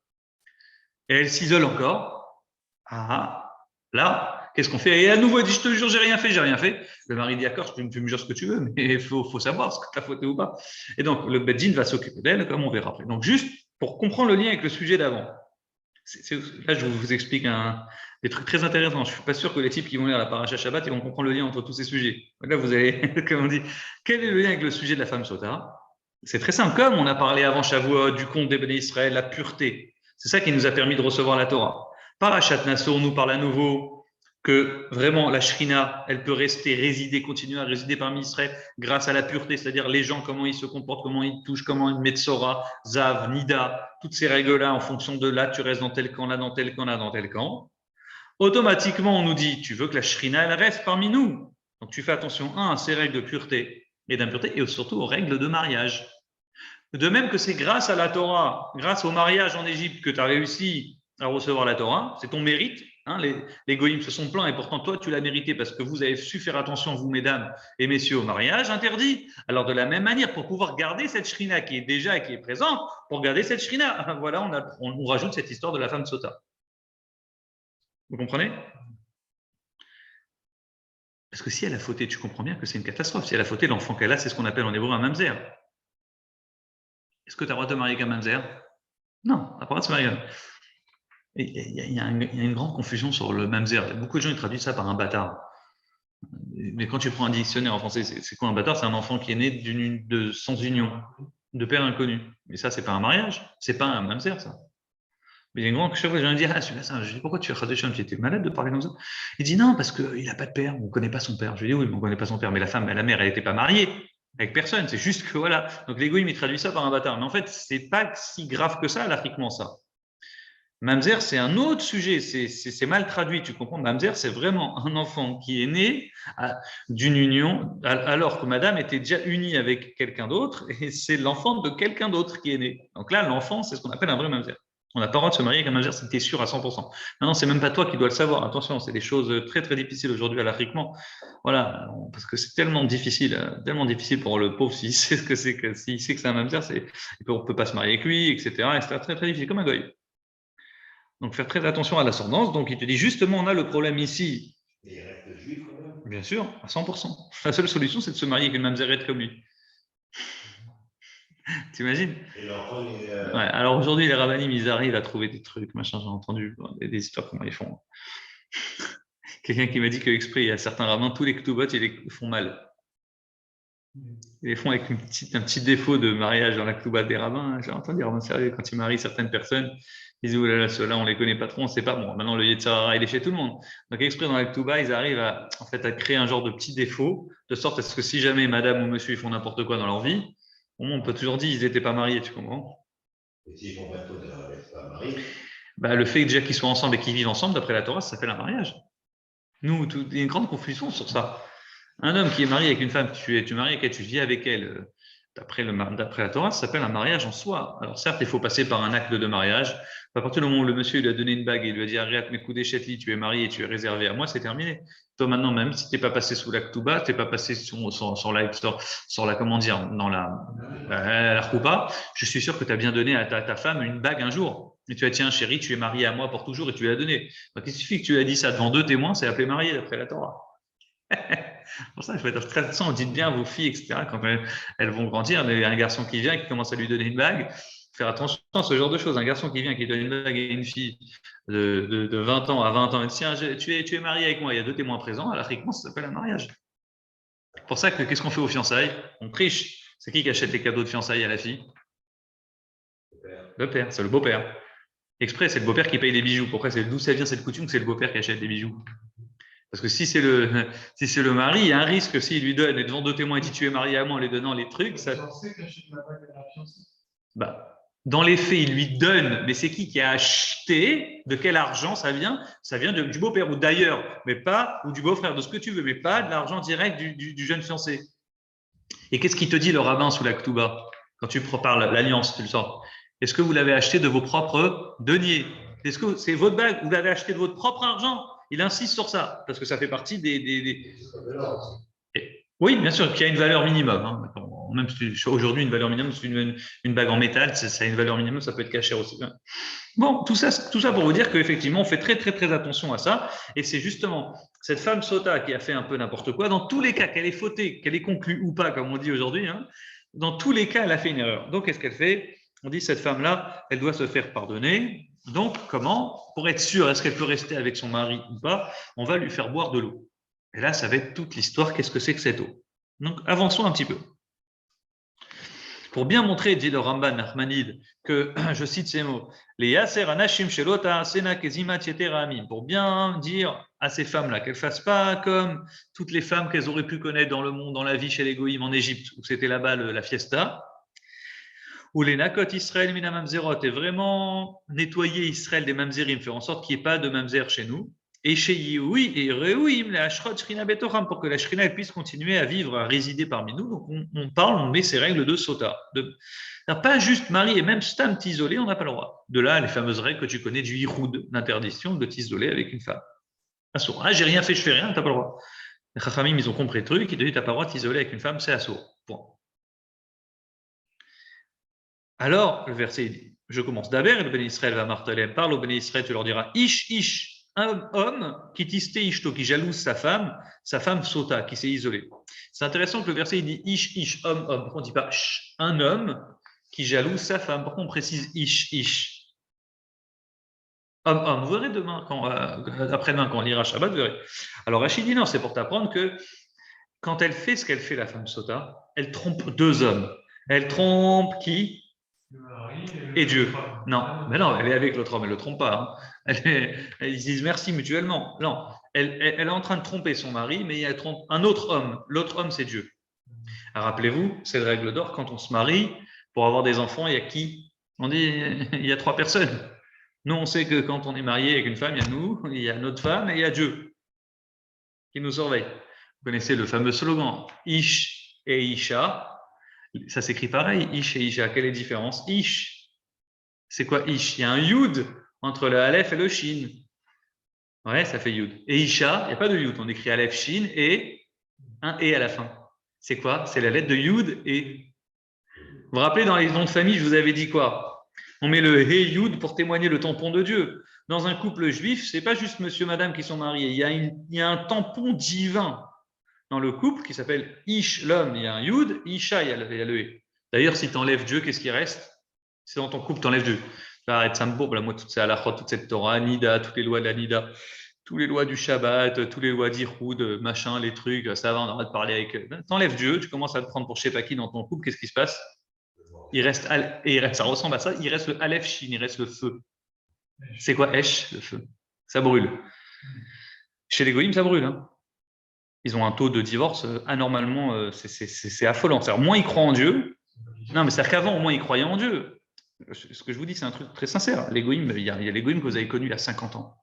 Et elle s'isole encore. Ah, là, qu'est-ce qu'on fait? Et à nouveau, elle dit je te jure, j'ai rien fait, j'ai rien fait. Le mari dit d'accord, tu me jures ce que tu veux, mais il faut savoir ce que tu as fauté ou pas. Et donc, le Beddin va s'occuper d'elle, comme on verra après. Donc, juste pour comprendre le lien avec le sujet d'avant. Là, je vous explique des trucs très intéressants. Je ne suis pas sûr que les types qui vont lire la paracha Shabbat, ils vont comprendre le lien entre tous ces sujets. Là, vous avez, comme on dit, quel est le lien avec le sujet de la femme sota? C'est très simple. Comme on a parlé avant Shavuot du compte des Béné Israël, la pureté. C'est ça qui nous a permis de recevoir la Torah. Parashat Nassau nous parle à nouveau que vraiment la Shrina, elle peut résider, continuer à résider parmi Israël grâce à la pureté, c'est-à-dire les gens, comment ils se comportent, comment ils touchent, comment ils mettent Metzora, Zav, Nida, toutes ces règles-là en fonction de là, tu restes dans tel camp, là, dans tel camp, là, dans tel camp. Automatiquement, on nous dit, tu veux que la Shrina, elle reste parmi nous. Donc tu fais attention, à ces règles de pureté et d'impureté, et surtout aux règles de mariage. De même que c'est grâce à la Torah, grâce au mariage en Égypte que tu as réussi à recevoir la Torah, c'est ton mérite. Hein, les goïms se sont plaints et pourtant toi tu l'as mérité parce que vous avez su faire attention, vous mesdames et messieurs, au mariage interdit. Alors de la même manière, pour pouvoir garder cette shrina qui est déjà et qui est présente, pour garder cette shrina, voilà, on rajoute cette histoire de la femme sota. Vous comprenez? Parce que si elle a fauté, tu comprends bien que c'est une catastrophe. Si elle a fauté, l'enfant qu'elle a, c'est ce qu'on appelle en hébreu un mamzer. Est-ce que tu as le droit de te marier avec un mamzer? Non, tu n'as pas le droit de se marier. Il y a une grande confusion sur le mamzer. Beaucoup de gens ils traduisent ça par un bâtard. Mais quand tu prends un dictionnaire en français, c'est quoi un bâtard? C'est un enfant qui est né sans union, de père inconnu. Mais ça, c'est pas un mariage, c'est pas un mamzer, ça. Mais il y a une grande chaque fois, je viens de dire, celui-là, je dis, pourquoi tu as Khadesham, tu étais malade de parler comme ça? Il dit, non, parce qu'il n'a pas de père, on ne connaît pas son père. Je lui dis, oui, mais on ne connaît pas son père, mais la mère, elle n'était pas mariée avec personne, c'est juste que voilà. Donc l'égoïme, il traduit ça par un bâtard. Mais en fait, c'est pas si grave que ça, l'afriquement, ça. Mamzer, c'est un autre sujet, c'est mal traduit, tu comprends? Mamzer, c'est vraiment un enfant qui est né d'une union, alors que madame était déjà unie avec quelqu'un d'autre, et c'est l'enfant de quelqu'un d'autre qui est né. Donc là, l'enfant, c'est ce qu'on appelle un vrai Mamzer. On n'a pas le droit de se marier avec un Mamzer si tu es sûr à 100%. Maintenant, c'est même pas toi qui dois le savoir. Attention, c'est des choses très, très difficiles aujourd'hui à l'Afriquement. Voilà, parce que c'est tellement difficile pour le pauvre s'il sait ce que c'est, s'il sait que c'est un Mamzer, on ne peut pas se marier avec lui, etc. C'est très, très difficile, comme un goy. Donc, faire très attention à l'ascendance. Donc, il te dit justement, on a le problème ici. Et il reste juif quand même. Bien sûr, à 100%. La seule solution, c'est de se marier avec une mamzerette comme lui. T'imagines? Et l'enfant, il est. Ouais, alors aujourd'hui, les rabbinim, ils arrivent à trouver des trucs, machin, j'ai entendu des histoires, comment ils font. Quelqu'un qui m'a dit qu'exprès, il y a certains rabbins, tous les ktubot, ils les font mal. Ils les font avec un petit défaut de mariage dans la ktuba des rabbins. J'ai entendu des rabbins sérieux, quand ils marient certaines personnes, ils disent, oh là là, ceux-là, on les connaît pas trop, on sait pas. Bon, maintenant, le Yetzirah, il est chez tout le monde. Donc, exprès, dans la ktuba, ils arrivent à créer un genre de petit défaut, de sorte à ce que si jamais madame ou monsieur, ils font n'importe quoi dans leur vie, on peut toujours dire, ils n'étaient pas mariés, tu comprends? Et s'ils font pas de faute, c'est pas marié. Bah, le fait déjà qu'ils soient ensemble et qu'ils vivent ensemble, d'après la Torah, ça s'appelle un mariage. Nous, il y a une grande confusion sur ça. Un homme qui est marié avec une femme, tu es marié avec elle, tu vis avec elle, d'après la Torah, ça s'appelle un mariage en soi. Alors certes, il faut passer par un acte de mariage. À partir du moment où le monsieur lui a donné une bague et il lui a dit arrête mes coups d'échetli, tu es marié, tu es réservé à moi, c'est terminé. Toi maintenant, même si tu n'es pas passé sous la ktuba, tu n'es pas passé sur la comment dire, dans la choupa, je suis sûr que tu as bien donné à ta femme une bague un jour. Et tu as dit tiens chérie, tu es marié à moi pour toujours et tu l'as donné. Donc il suffit que tu as dit ça devant deux témoins, c'est appelé marié d'après la Torah. Pour ça, il faut être très attention. Dites bien à vos filles, etc. Quand elles vont grandir, il y a un garçon qui vient qui commence à lui donner une bague. Faire attention à ce genre de choses. Un garçon qui vient qui donne une bague à une fille de 20 ans à 20 ans, et dit tiens, tu es marié avec moi. Il y a deux témoins présents. À l'Afriquement, ça s'appelle un mariage. Pour ça, qu'est-ce qu'on fait aux fiançailles? On triche. C'est qui achète les cadeaux de fiançailles à la fille? Le père, c'est le beau-père. Exprès, c'est le beau-père qui paye les bijoux. Pourquoi? D'où ça vient cette coutume que c'est le beau-père qui achète les bijoux? Parce que si c'est le mari, il y a un risque s'il lui donne, et devant deux témoins, il dit tu es marié à moi en lui donnant les trucs. Ça... Bah, dans les faits, il lui donne, mais c'est qui a acheté? De quel argent ça vient? Ça vient du beau-père ou d'ailleurs, mais pas, ou du beau-frère, de ce que tu veux, mais pas de l'argent direct du jeune fiancé. Et qu'est-ce qu'il te dit le rabbin sous la ktuba? Quand tu parles l'alliance, tu le sors. Est-ce que vous l'avez acheté de vos propres deniers? Est-ce que c'est votre bague? Vous l'avez acheté de votre propre argent? Il insiste sur ça, parce que ça fait partie des... Oui, bien sûr, qu'il y a une valeur minimum. Hein. Même si aujourd'hui, une valeur minimum, c'est une bague en métal, ça a une valeur minimum, ça peut être caché aussi. Bon, tout ça pour vous dire qu'effectivement, on fait très, très, très attention à ça. Et c'est justement cette femme sota qui a fait un peu n'importe quoi, dans tous les cas, qu'elle ait fauté, qu'elle ait conclu ou pas, comme on dit aujourd'hui, hein, dans tous les cas, elle a fait une erreur. Donc, qu'est-ce qu'elle fait? On dit cette femme-là, elle doit se faire pardonner. Donc, comment? Pour être sûr, est-ce qu'elle peut rester avec son mari ou pas? On va lui faire boire de l'eau. Et là, ça va être toute l'histoire. Qu'est-ce que c'est que cette eau? Donc, avançons un petit peu. Pour bien montrer, dit le Ramban Nachmanide, que, je cite ces mots, les Yaser Anashim Shelota Sena Kezima Tieteramim, pour bien dire à ces femmes-là qu'elles ne fassent pas comme toutes les femmes qu'elles auraient pu connaître dans le monde, dans la vie chez les Goïm en Égypte, où c'était là-bas la fiesta, où les Nakot Israël Mina Mamzerot est vraiment nettoyer Israël des Mamzerim, faire en sorte qu'il n'y ait pas de Mamzer chez nous. Et chez Yehoui et Reuim, la Ashrot Shrina Betoram, pour que la Shrina puisse continuer à vivre, à résider parmi nous. Donc on met ces règles de Sota. Pas juste mari et même Stam t'isoler, on n'a pas le droit. De là, les fameuses règles que tu connais du Yihoud, d'interdiction de t'isoler avec une femme. Assour. Ah, j'ai rien fait, je fais rien, t'as pas le droit. Les Chachamim, ils ont compris le truc, ils te disent t'as pas le droit de t'isoler avec une femme, c'est assour. Point. Alors, le verset dit, je commence d'abord, le Ben Israël va marteler, parle au Ben Israël, tu leur diras, ish, un homme qui tiste ishto, qui jalouse sa femme sota, qui s'est isolée. C'est intéressant que le verset il dit ish, homme. Pourquoi on ne dit pas un homme qui jalouse sa femme? Pourquoi on précise ish? Homme. Vous verrez demain, après-demain, quand on lira Shabbat, vous verrez. Alors, Rachid dit non, c'est pour t'apprendre que quand elle fait ce qu'elle fait, la femme sota, elle trompe deux hommes. Elle trompe qui? et Dieu. Non, mais non, elle est avec l'autre homme, elle ne le trompe pas. Hein. Ils se disent merci mutuellement. Non, elle est en train de tromper son mari, mais elle trompe un autre homme. L'autre homme, c'est Dieu. Alors, rappelez-vous, c'est la règle d'or, quand on se marie, pour avoir des enfants, il y a qui? On dit, il y a 3 personnes. Nous, on sait que quand on est marié avec une femme, il y a nous, il y a notre femme et il y a Dieu qui nous surveille. Vous connaissez le fameux slogan Ish et Isha. Ça s'écrit pareil, Ish et Isha. Quelle est la différence? Ish, c'est quoi Ish? Il y a un Yud entre le Aleph et le Shin. Ouais, ça fait Yud. Et Isha, il n'y a pas de Yud. On écrit Aleph, Shin et un et à la fin. C'est quoi? C'est la lettre de Yud et. Vous vous rappelez, dans les noms de famille, je vous avais dit quoi? On met le He Yud pour témoigner le tampon de Dieu. Dans un couple juif, c'est pas juste monsieur, madame qui sont mariés. Il y a un tampon divin dans le couple qui s'appelle Ish, l'homme, il y a un Yud, Isha, il y a le He. D'ailleurs, si tu enlèves Dieu, qu'est-ce qui reste? C'est dans ton couple, tu enlèves Dieu. Arrête, ça me bourbe, là, moi, toute cette halachot, toute cette Torah, Nida, toutes les lois de la Nida, toutes les lois du Shabbat, toutes les lois d'Iroud, machin, les trucs, ça va, on arrête de parler avec. T'enlèves Dieu, tu commences à te prendre pour je sais pas qui dans ton couple, qu'est-ce qui se passe? Il reste, ça ressemble à ça, il reste le Aleph Shin, il reste le feu. C'est quoi Esh, le feu? Ça brûle. Chez les Goïms, ça brûle. Hein. Ils ont un taux de divorce anormalement, c'est affolant. C'est-à-dire, moins ils croient en Dieu. Non, mais c'est-à-dire qu'avant, au moins, ils croyaient en Dieu. Ce que je vous dis, c'est un truc très sincère. Les Goïms, il y a les Goïms que vous avez connus il y a 50 ans.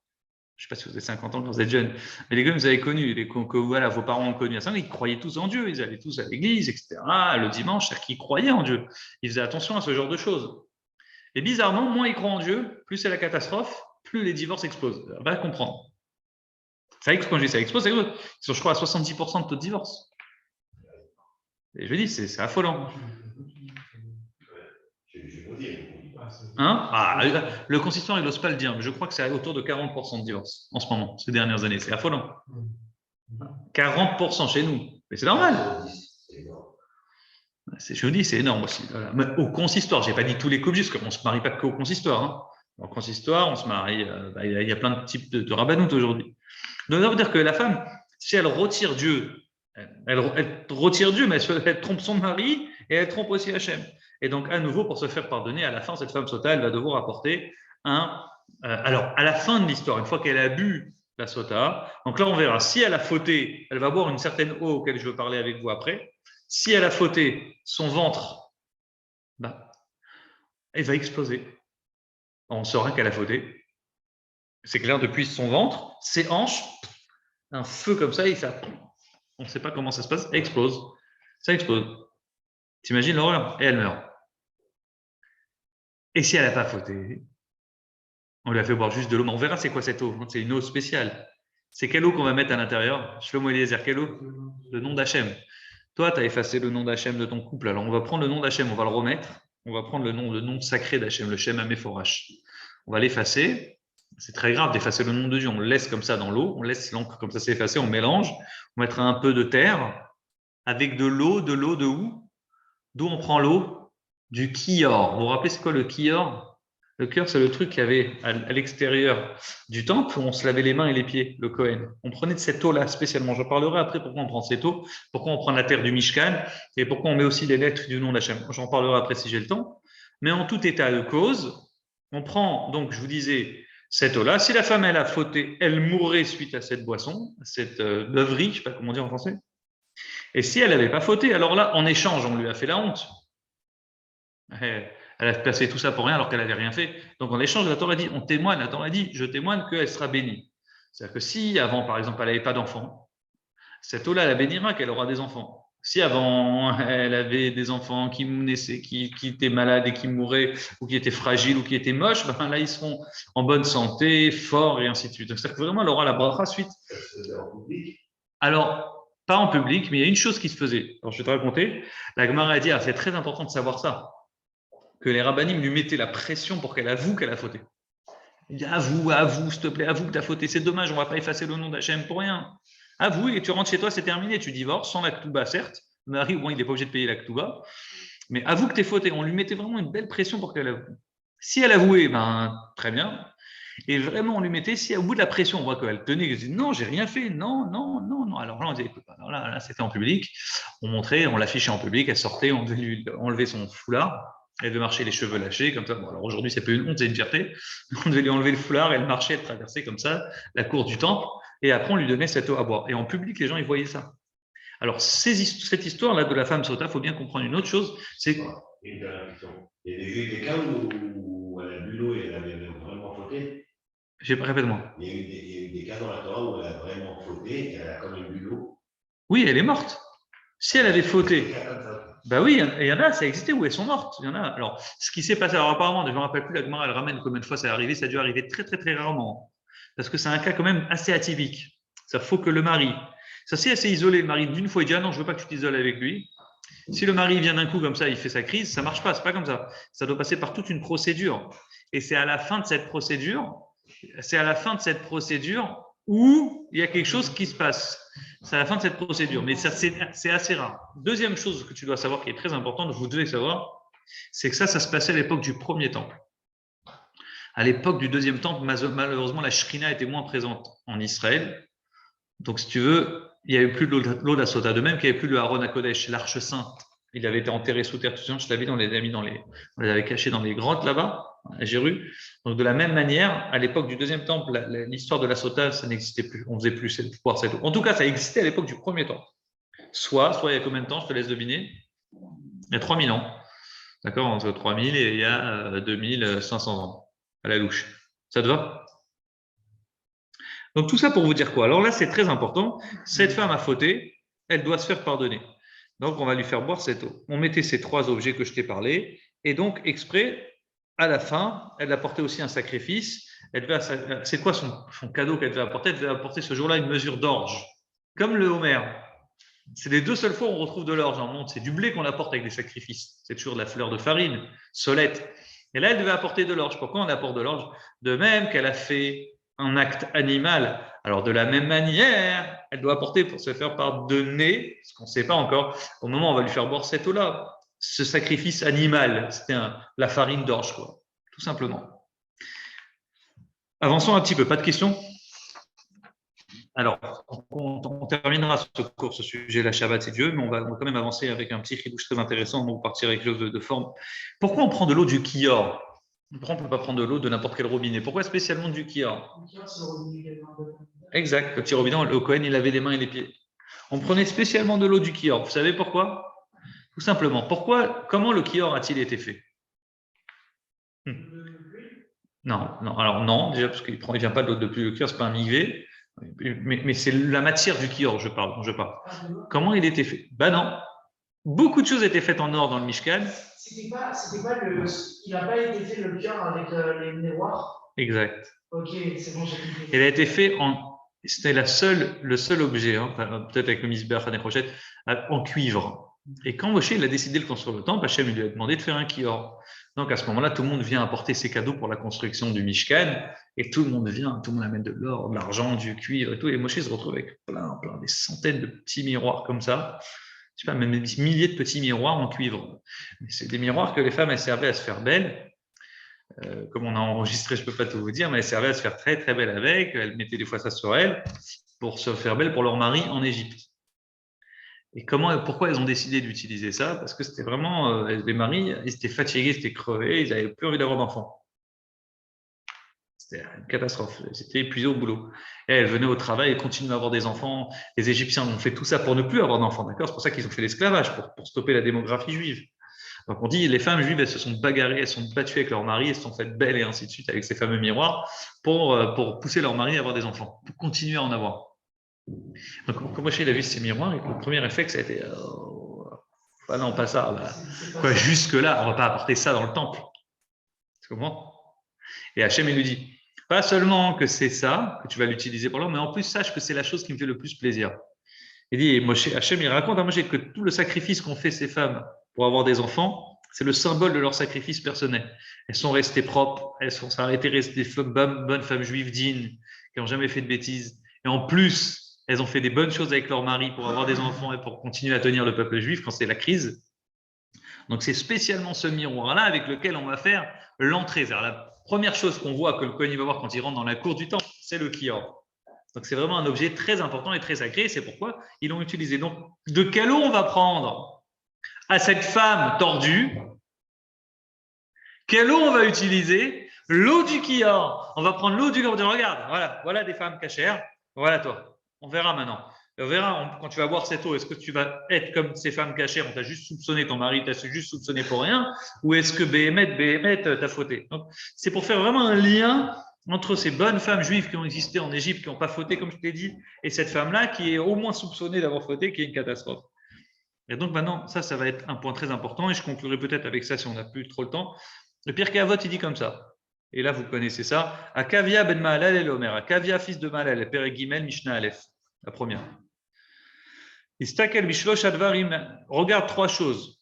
Je ne sais pas si vous avez 50 ans quand vous êtes jeune, mais les Goïms que vous avez connus, que voilà, vos parents ont connus à 5 ans, ils croyaient tous en Dieu. Ils allaient tous à l'église, etc. Le dimanche, c'est-à-dire qu'ils croyaient en Dieu. Ils faisaient attention à ce genre de choses. Et bizarrement, moins ils croient en Dieu, plus c'est la catastrophe, plus les divorces explosent. On va comprendre. Ça explose, quand je dis ça explose, ils sont, je crois, à 70% de taux de divorce. Et je dis, c'est affolant. Hein? Le consistoire, il n'ose pas le dire, mais je crois que c'est autour de 40% de divorce en ce moment, ces dernières années. C'est affolant. 40% chez nous. Mais c'est normal. Je vous dis, c'est énorme aussi. Voilà. Mais au consistoire, je n'ai pas dit tous les couples justes, on ne se marie pas qu'au consistoire. Hein. Au consistoire, on se marie, il y a plein de types de rabbanout aujourd'hui. Donc, ça veut dire que la femme, si elle retire Dieu, elle retire Dieu, mais elle trompe son mari et elle trompe aussi Hachem. Et donc, à nouveau, pour se faire pardonner, à la fin, cette femme sota, elle va devoir apporter alors, à la fin de l'histoire, une fois qu'elle a bu la sota, donc là, on verra. Si elle a fauté, elle va boire une certaine eau auquel je veux parler avec vous après. Si elle a fauté, son ventre, elle va exploser. On saura qu'elle a fauté. C'est clair, depuis son ventre, ses hanches, un feu comme ça, et ça, on ne sait pas comment ça se passe, elle explose. Ça explose. T'imagines l'horreur? Et elle meurt. Et si elle n'a pas fauté, on lui a fait boire juste de l'eau. Mais on verra c'est quoi cette eau. C'est une eau spéciale. C'est quelle eau qu'on va mettre à l'intérieur? Shlomo Eliezer, quelle eau? Le nom d'Hachem. Toi, tu as effacé le nom d'Hachem de ton couple. Alors, on va prendre le nom d'Hachem, on va le remettre. On va prendre le nom sacré d'Hachem, le Shem Améphorach. On va l'effacer. C'est très grave d'effacer le nom de Dieu. On le laisse comme ça dans l'eau. On laisse l'encre comme ça s'effacer. On mélange. On mettra un peu de terre avec de l'eau. De l'eau de où? D'où on prend l'eau? Du kior. Vous vous rappelez c'est quoi le kior? Le kior, c'est le truc qu'il y avait à l'extérieur du temple où on se lavait les mains et les pieds, le Kohen. On prenait de cette eau-là spécialement. Je parlerai après pourquoi on prend cette eau, pourquoi on prend la terre du Mishkan et pourquoi on met aussi les lettres du nom d'Hachem. J'en parlerai après si j'ai le temps. Mais en tout état de cause, on prend, donc je vous disais, cette eau-là. Si la femme, elle a fauté, elle mourrait suite à cette boisson, cette beuverie, je ne sais pas comment dire en français. Et si elle n'avait pas fauté, alors là, en échange, on lui a fait la honte. Elle a placé tout ça pour rien alors qu'elle n'avait rien fait. Donc en échange, la Torah dit, on témoigne, la Torah dit, je témoigne qu'elle sera bénie. C'est-à-dire que si avant, par exemple, elle n'avait pas d'enfants, cette eau-là, elle bénira qu'elle aura des enfants. Si avant, elle avait des enfants qui naissaient, qui étaient malades et qui mouraient, ou qui étaient fragiles, ou qui étaient moches, ben là, ils seront en bonne santé, forts, et ainsi de suite. Donc, c'est-à-dire que vraiment, elle aura la bracha suite. Alors, pas en public, mais il y a une chose qui se faisait. Alors, je vais te raconter. La Gemara a dit, c'est très important de savoir ça, que les rabbinim lui mettaient la pression pour qu'elle avoue qu'elle a fauté. Il dit, avoue, s'il te plaît, avoue que tu as fauté. C'est dommage, on ne va pas effacer le nom d'Hachem pour rien. Avoue et tu rentres chez toi, c'est terminé. Tu divorces sans la Ketouba, certes. Le mari, au moins, il n'est pas obligé de payer la Ketouba. Mais avoue que tu es fauté. On lui mettait vraiment une belle pression pour qu'elle avoue. Si elle avouait, très bien. Et vraiment, on lui mettait, si au bout de la pression, on voit qu'elle tenait, elle disait non, j'ai rien fait, non. Alors là, on disait, écoute, alors là, c'était en public. On montrait, on l'affichait en public, elle sortait, on devait lui enlever son foulard. Elle devait marcher les cheveux lâchés, comme ça. Bon, alors aujourd'hui, c'est pas une honte, c'est une fierté. On devait lui enlever le foulard, elle marchait, elle traversait comme ça la cour du temple, et après, on lui donnait cette eau à boire. Et en public, les gens, ils voyaient ça. Alors, cette histoire-là de la femme sota, il faut bien comprendre une autre chose, c'est Une dernière question. Il y a eu des cas où elle a bu l'eau et elle avait vraiment fauté. Répète-moi. Il y a eu des cas dans la Torah où elle a vraiment fauté et elle a quand même bu l'eau. Oui, elle est morte. Si elle avait fauté, Des cas comme ça. bah oui, il y en a, ça existait où elles sont mortes. Il y en a. Alors, ce qui s'est passé, alors apparemment, je ne me rappelle plus, la Gemara, elle ramène combien de fois ça est arrivé, ça a dû arriver très, très, très rarement. Parce que c'est un cas quand même assez atypique. Ça faut que le mari, ça c'est assez isolé, le mari d'une fois, il dit ah non, je veux pas que tu t'isoles avec lui. Si le mari vient d'un coup comme ça, il fait sa crise, ça marche pas, c'est pas comme ça. Ça doit passer par toute une procédure. Et c'est à la fin de cette procédure, où il y a quelque chose qui se passe. C'est à la fin de cette procédure, mais ça, c'est assez rare. Deuxième chose que tu dois savoir, qui est très importante, vous devez savoir, c'est que ça se passait à l'époque du premier temple. À l'époque du deuxième temple, malheureusement, la Shrina était moins présente en Israël. Donc, si tu veux, il n'y avait plus de l'eau de la Sota. De même qu'il n'y avait plus le Haron HaKodesh, l'arche sainte. Il avait été enterré sous terre. Je l'avais dit, on les avait cachés dans les grottes là-bas, à Jéru. Donc, de la même manière, à l'époque du deuxième temple, l'histoire de la Sota, ça n'existait plus. On ne faisait plus boire cette eau. En tout cas, ça existait à l'époque du premier temple. Soit il y a combien de temps, je te laisse deviner. Il y a 3000 ans. D'accord, entre 3000 et il y a 2500 ans, à la louche. Ça te va? Donc tout ça pour vous dire quoi? Alors là, c'est très important. Cette femme a fauté, elle doit se faire pardonner. Donc on va lui faire boire cette eau. On mettait ces trois objets que je t'ai parlé, et donc exprès, à la fin, elle apportait aussi un sacrifice. C'est quoi son cadeau qu'elle devait apporter? Elle devait apporter ce jour-là une mesure d'orge, comme le Homer. C'est les deux seules fois où on retrouve de l'orge. Normalement, c'est du blé qu'on apporte avec des sacrifices. C'est toujours de la fleur de farine, solette. Et là, elle devait apporter de l'orge. Pourquoi on apporte de l'orge? De même qu'elle a fait un acte animal. Alors, de la même manière, elle doit apporter pour se faire pardonner, ce qu'on ne sait pas encore, au moment où on va lui faire boire cette eau-là. Ce sacrifice animal, c'était la farine d'orge, quoi, tout simplement. Avançons un petit peu, pas de questions? Alors, on terminera ce cours, ce sujet, la Shabbat, c'est Dieu, mais on va quand même avancer avec un petit chidouche très intéressant, on va partir avec quelque chose de forme. Pourquoi on prend de l'eau du Kior? Pourquoi on ne peut pas prendre de l'eau de n'importe quel robinet? Pourquoi spécialement du Kior? Exact, le petit robinet, le Cohen, il avait les mains et les pieds. On prenait spécialement de l'eau du Kior. Vous savez pourquoi? Tout simplement. Comment le Kior a-t-il été fait? Non, alors non, déjà parce qu'il ne vient pas de l'eau de pluie. Le Kior, ce n'est pas un migvé. Mais c'est la matière du Kior, je parle. Comment il était fait? Ben non. Beaucoup de choses étaient faites en or dans le Mishkan. Il n'a pas été fait le Kior avec les miroirs? Exact. Ok, c'est bon, j'ai compris. Il a été fait c'était le seul objet, peut-être avec le Misbeh, l'année prochaine, en cuivre. Et quand Moshe il a décidé de construire le temple, Hachem lui a demandé de faire un Kior. Donc à ce moment-là, tout le monde vient apporter ses cadeaux pour la construction du Mishkan, et tout le monde amène de l'or, de l'argent, du cuivre et tout. Et Moshe se retrouve avec plein, des centaines de petits miroirs comme ça. Je sais pas, même des milliers de petits miroirs en cuivre. C'est des miroirs que les femmes elles servaient à se faire belles. Comme on a enregistré, je ne peux pas tout vous dire, mais elles servaient à se faire très très belle avec. Elles mettaient des fois ça sur elles pour se faire belle pour leur mari en Égypte. Et pourquoi elles ont décidé d'utiliser ça? Parce que c'était vraiment les maris, ils étaient fatigués, ils étaient crevés, ils n'avaient plus envie d'avoir d'enfants. C'était une catastrophe. Ils étaient épuisés au boulot. Et elles venaient au travail et continuaient à avoir des enfants. Les Égyptiens ont fait tout ça pour ne plus avoir d'enfants, d'accord? C'est pour ça qu'ils ont fait l'esclavage, pour stopper la démographie juive. Donc on dit les femmes juives, elles se sont bagarrées, elles se sont battues avec leurs maris, elles se sont faites belles et ainsi de suite avec ces fameux miroirs pour pousser leurs maris à avoir des enfants, pour continuer à en avoir. Donc quand Moshe il a vu ces miroirs, le premier réflexe a été ah non, pas ça. Jusque-là, on ne va pas apporter ça dans le temple. Comment? Et Hachem il lui dit pas seulement que c'est ça, que tu vas l'utiliser pour l'homme, mais en plus sache que c'est la chose qui me fait le plus plaisir. Il dit, Hachem il raconte à Moshe que tout le sacrifice qu'ont fait ces femmes pour avoir des enfants, c'est le symbole de leur sacrifice personnel. Elles sont restées propres, elles sont arrêtées restées bonnes femmes juives dignes, qui n'ont jamais fait de bêtises. Et en plus, elles ont fait des bonnes choses avec leur mari pour avoir des enfants et pour continuer à tenir le peuple juif quand c'est la crise. Donc c'est spécialement ce miroir-là avec lequel on va faire l'entrée. C'est-à-dire la première chose qu'on voit que le Kohen va voir quand il rentre dans la cour du temple, c'est le Kior. Donc c'est vraiment un objet très important et très sacré. C'est pourquoi ils l'ont utilisé. Donc de quelle eau on va prendre à cette femme tordue? Quelle eau on va utiliser? L'eau du Kiyar. On va prendre l'eau du Kiyar. On va dire, regarde, voilà des femmes cachères. Voilà toi. On verra maintenant. On verra quand tu vas boire cette eau, est-ce que tu vas être comme ces femmes cachères, on t'a juste soupçonné, ton mari t'a juste soupçonné pour rien, ou est-ce que Béhémet, t'as fauté? Donc, c'est pour faire vraiment un lien entre ces bonnes femmes juives qui ont existé en Égypte, qui n'ont pas fauté, comme je t'ai dit, et cette femme-là qui est au moins soupçonnée d'avoir fauté, qui est une catastrophe. Et donc maintenant, ça va être un point très important, et je conclurai peut-être avec ça si on n'a plus trop le temps. Le Pirkei Avot, il dit comme ça. Et là, vous connaissez ça. Akavia ben Mahalal el Omer. Akavia, fils de Mahalal, Perek Gimel, Mishnah Aleph. La première. Istakel bishlosh advarim. Regarde trois choses.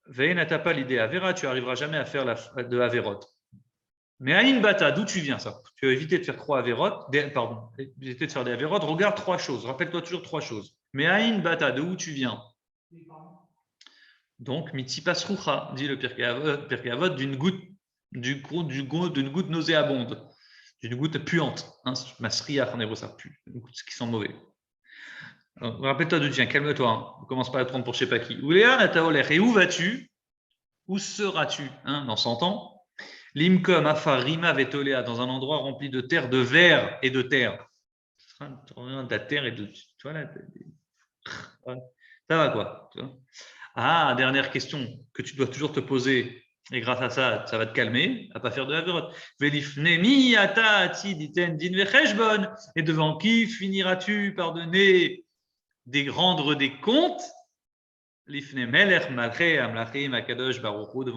Ve'en t'as pas l'idée. Avera, tu n'arriveras jamais à faire de Averot. Mais Aïn Bata, d'où tu viens ça? Tu veux éviter de faire trois Averot, éviter de faire des Averot. Regarde trois choses. Rappelle-toi toujours trois choses. Mais Aïn Bata, d'où tu viens? Donc, Mitzipas Rucha, dit le Pirkei Avot, d'une goutte nauséabonde, d'une goutte puante. Masriach en hébreu, ça pue, une goutte qui sent mauvais. Rappelle-toi d'où tu viens, calme-toi, ne commence pas à te prendre pour je ne sais pas qui. Et où vas-tu? Où seras-tu dans 100 ans? Limkom, Afar, Rima, Vetolea, dans un endroit rempli de terre, de verre et de terre. De la terre et de. Tu vois là, ça va quoi? Dernière question que tu dois toujours te poser, et grâce à ça, ça va te calmer, à ne pas faire de Averot. Et devant qui finiras-tu par donner rendre des comptes? Devant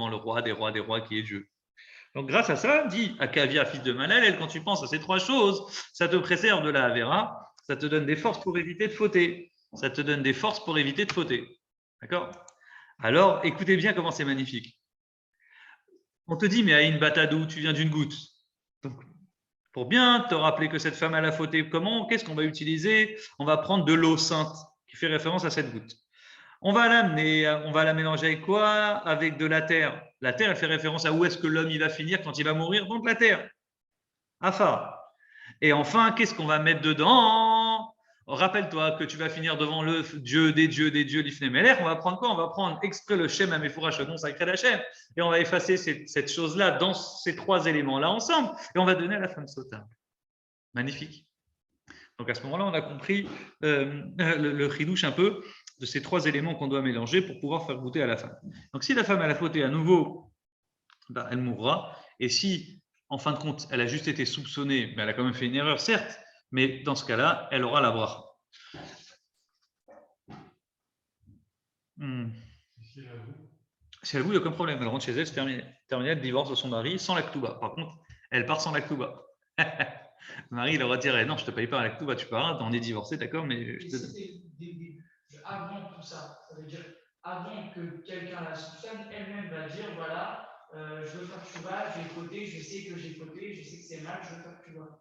le roi des rois qui est Dieu. Donc grâce à ça, dit Akavia, fils de Mahalal, quand tu penses à ces trois choses, ça te préserve de la Avera, ça te donne des forces pour éviter de fauter. Ça te donne des forces pour éviter de fauter. D'accord? Alors, écoutez bien comment c'est magnifique. On te dit, mais Aïn Batadou, tu viens d'une goutte. Donc, pour bien te rappeler que cette femme, elle a fauté, qu'est-ce qu'on va utiliser? On va prendre de l'eau sainte qui fait référence à cette goutte. On va la mélanger avec quoi? Avec de la terre. La terre, elle fait référence à où est-ce que l'homme il va finir quand il va mourir? Donc la terre. Afar. Et enfin, qu'est-ce qu'on va mettre dedans? Rappelle-toi que tu vas finir devant le Dieu des dieux, l'Ifne Melech. On va prendre quoi? On va prendre exprès le Shem Amefourash, le nom sacré d'Hachem, et on va effacer cette chose-là dans ces trois éléments-là ensemble, et on va donner à la femme sautable. Magnifique. Donc à ce moment-là, on a compris le chidouche un peu de ces trois éléments qu'on doit mélanger pour pouvoir faire goûter à la femme. Donc si la femme elle a fauté à nouveau, elle mourra. Et si, en fin de compte, elle a juste été soupçonnée, elle a quand même fait une erreur, certes, mais dans ce cas-là, elle aura la bracha. Si elle avoue, il n'y a aucun problème. Elle rentre chez elle, c'est terminé. Elle divorce de son mari sans la ktouba. Par contre, elle part sans la ktouba. Le mari, il aura dit non, je ne te paye pas la ktouba, tu pars, on est divorcé, d'accord, mais je te... Avant tout ça, ça veut dire avant que quelqu'un la soupçonne, elle-même va dire voilà, je veux faire tchouva, j'ai fauté, je sais que j'ai fauté, je sais que c'est mal, je veux faire tchouva.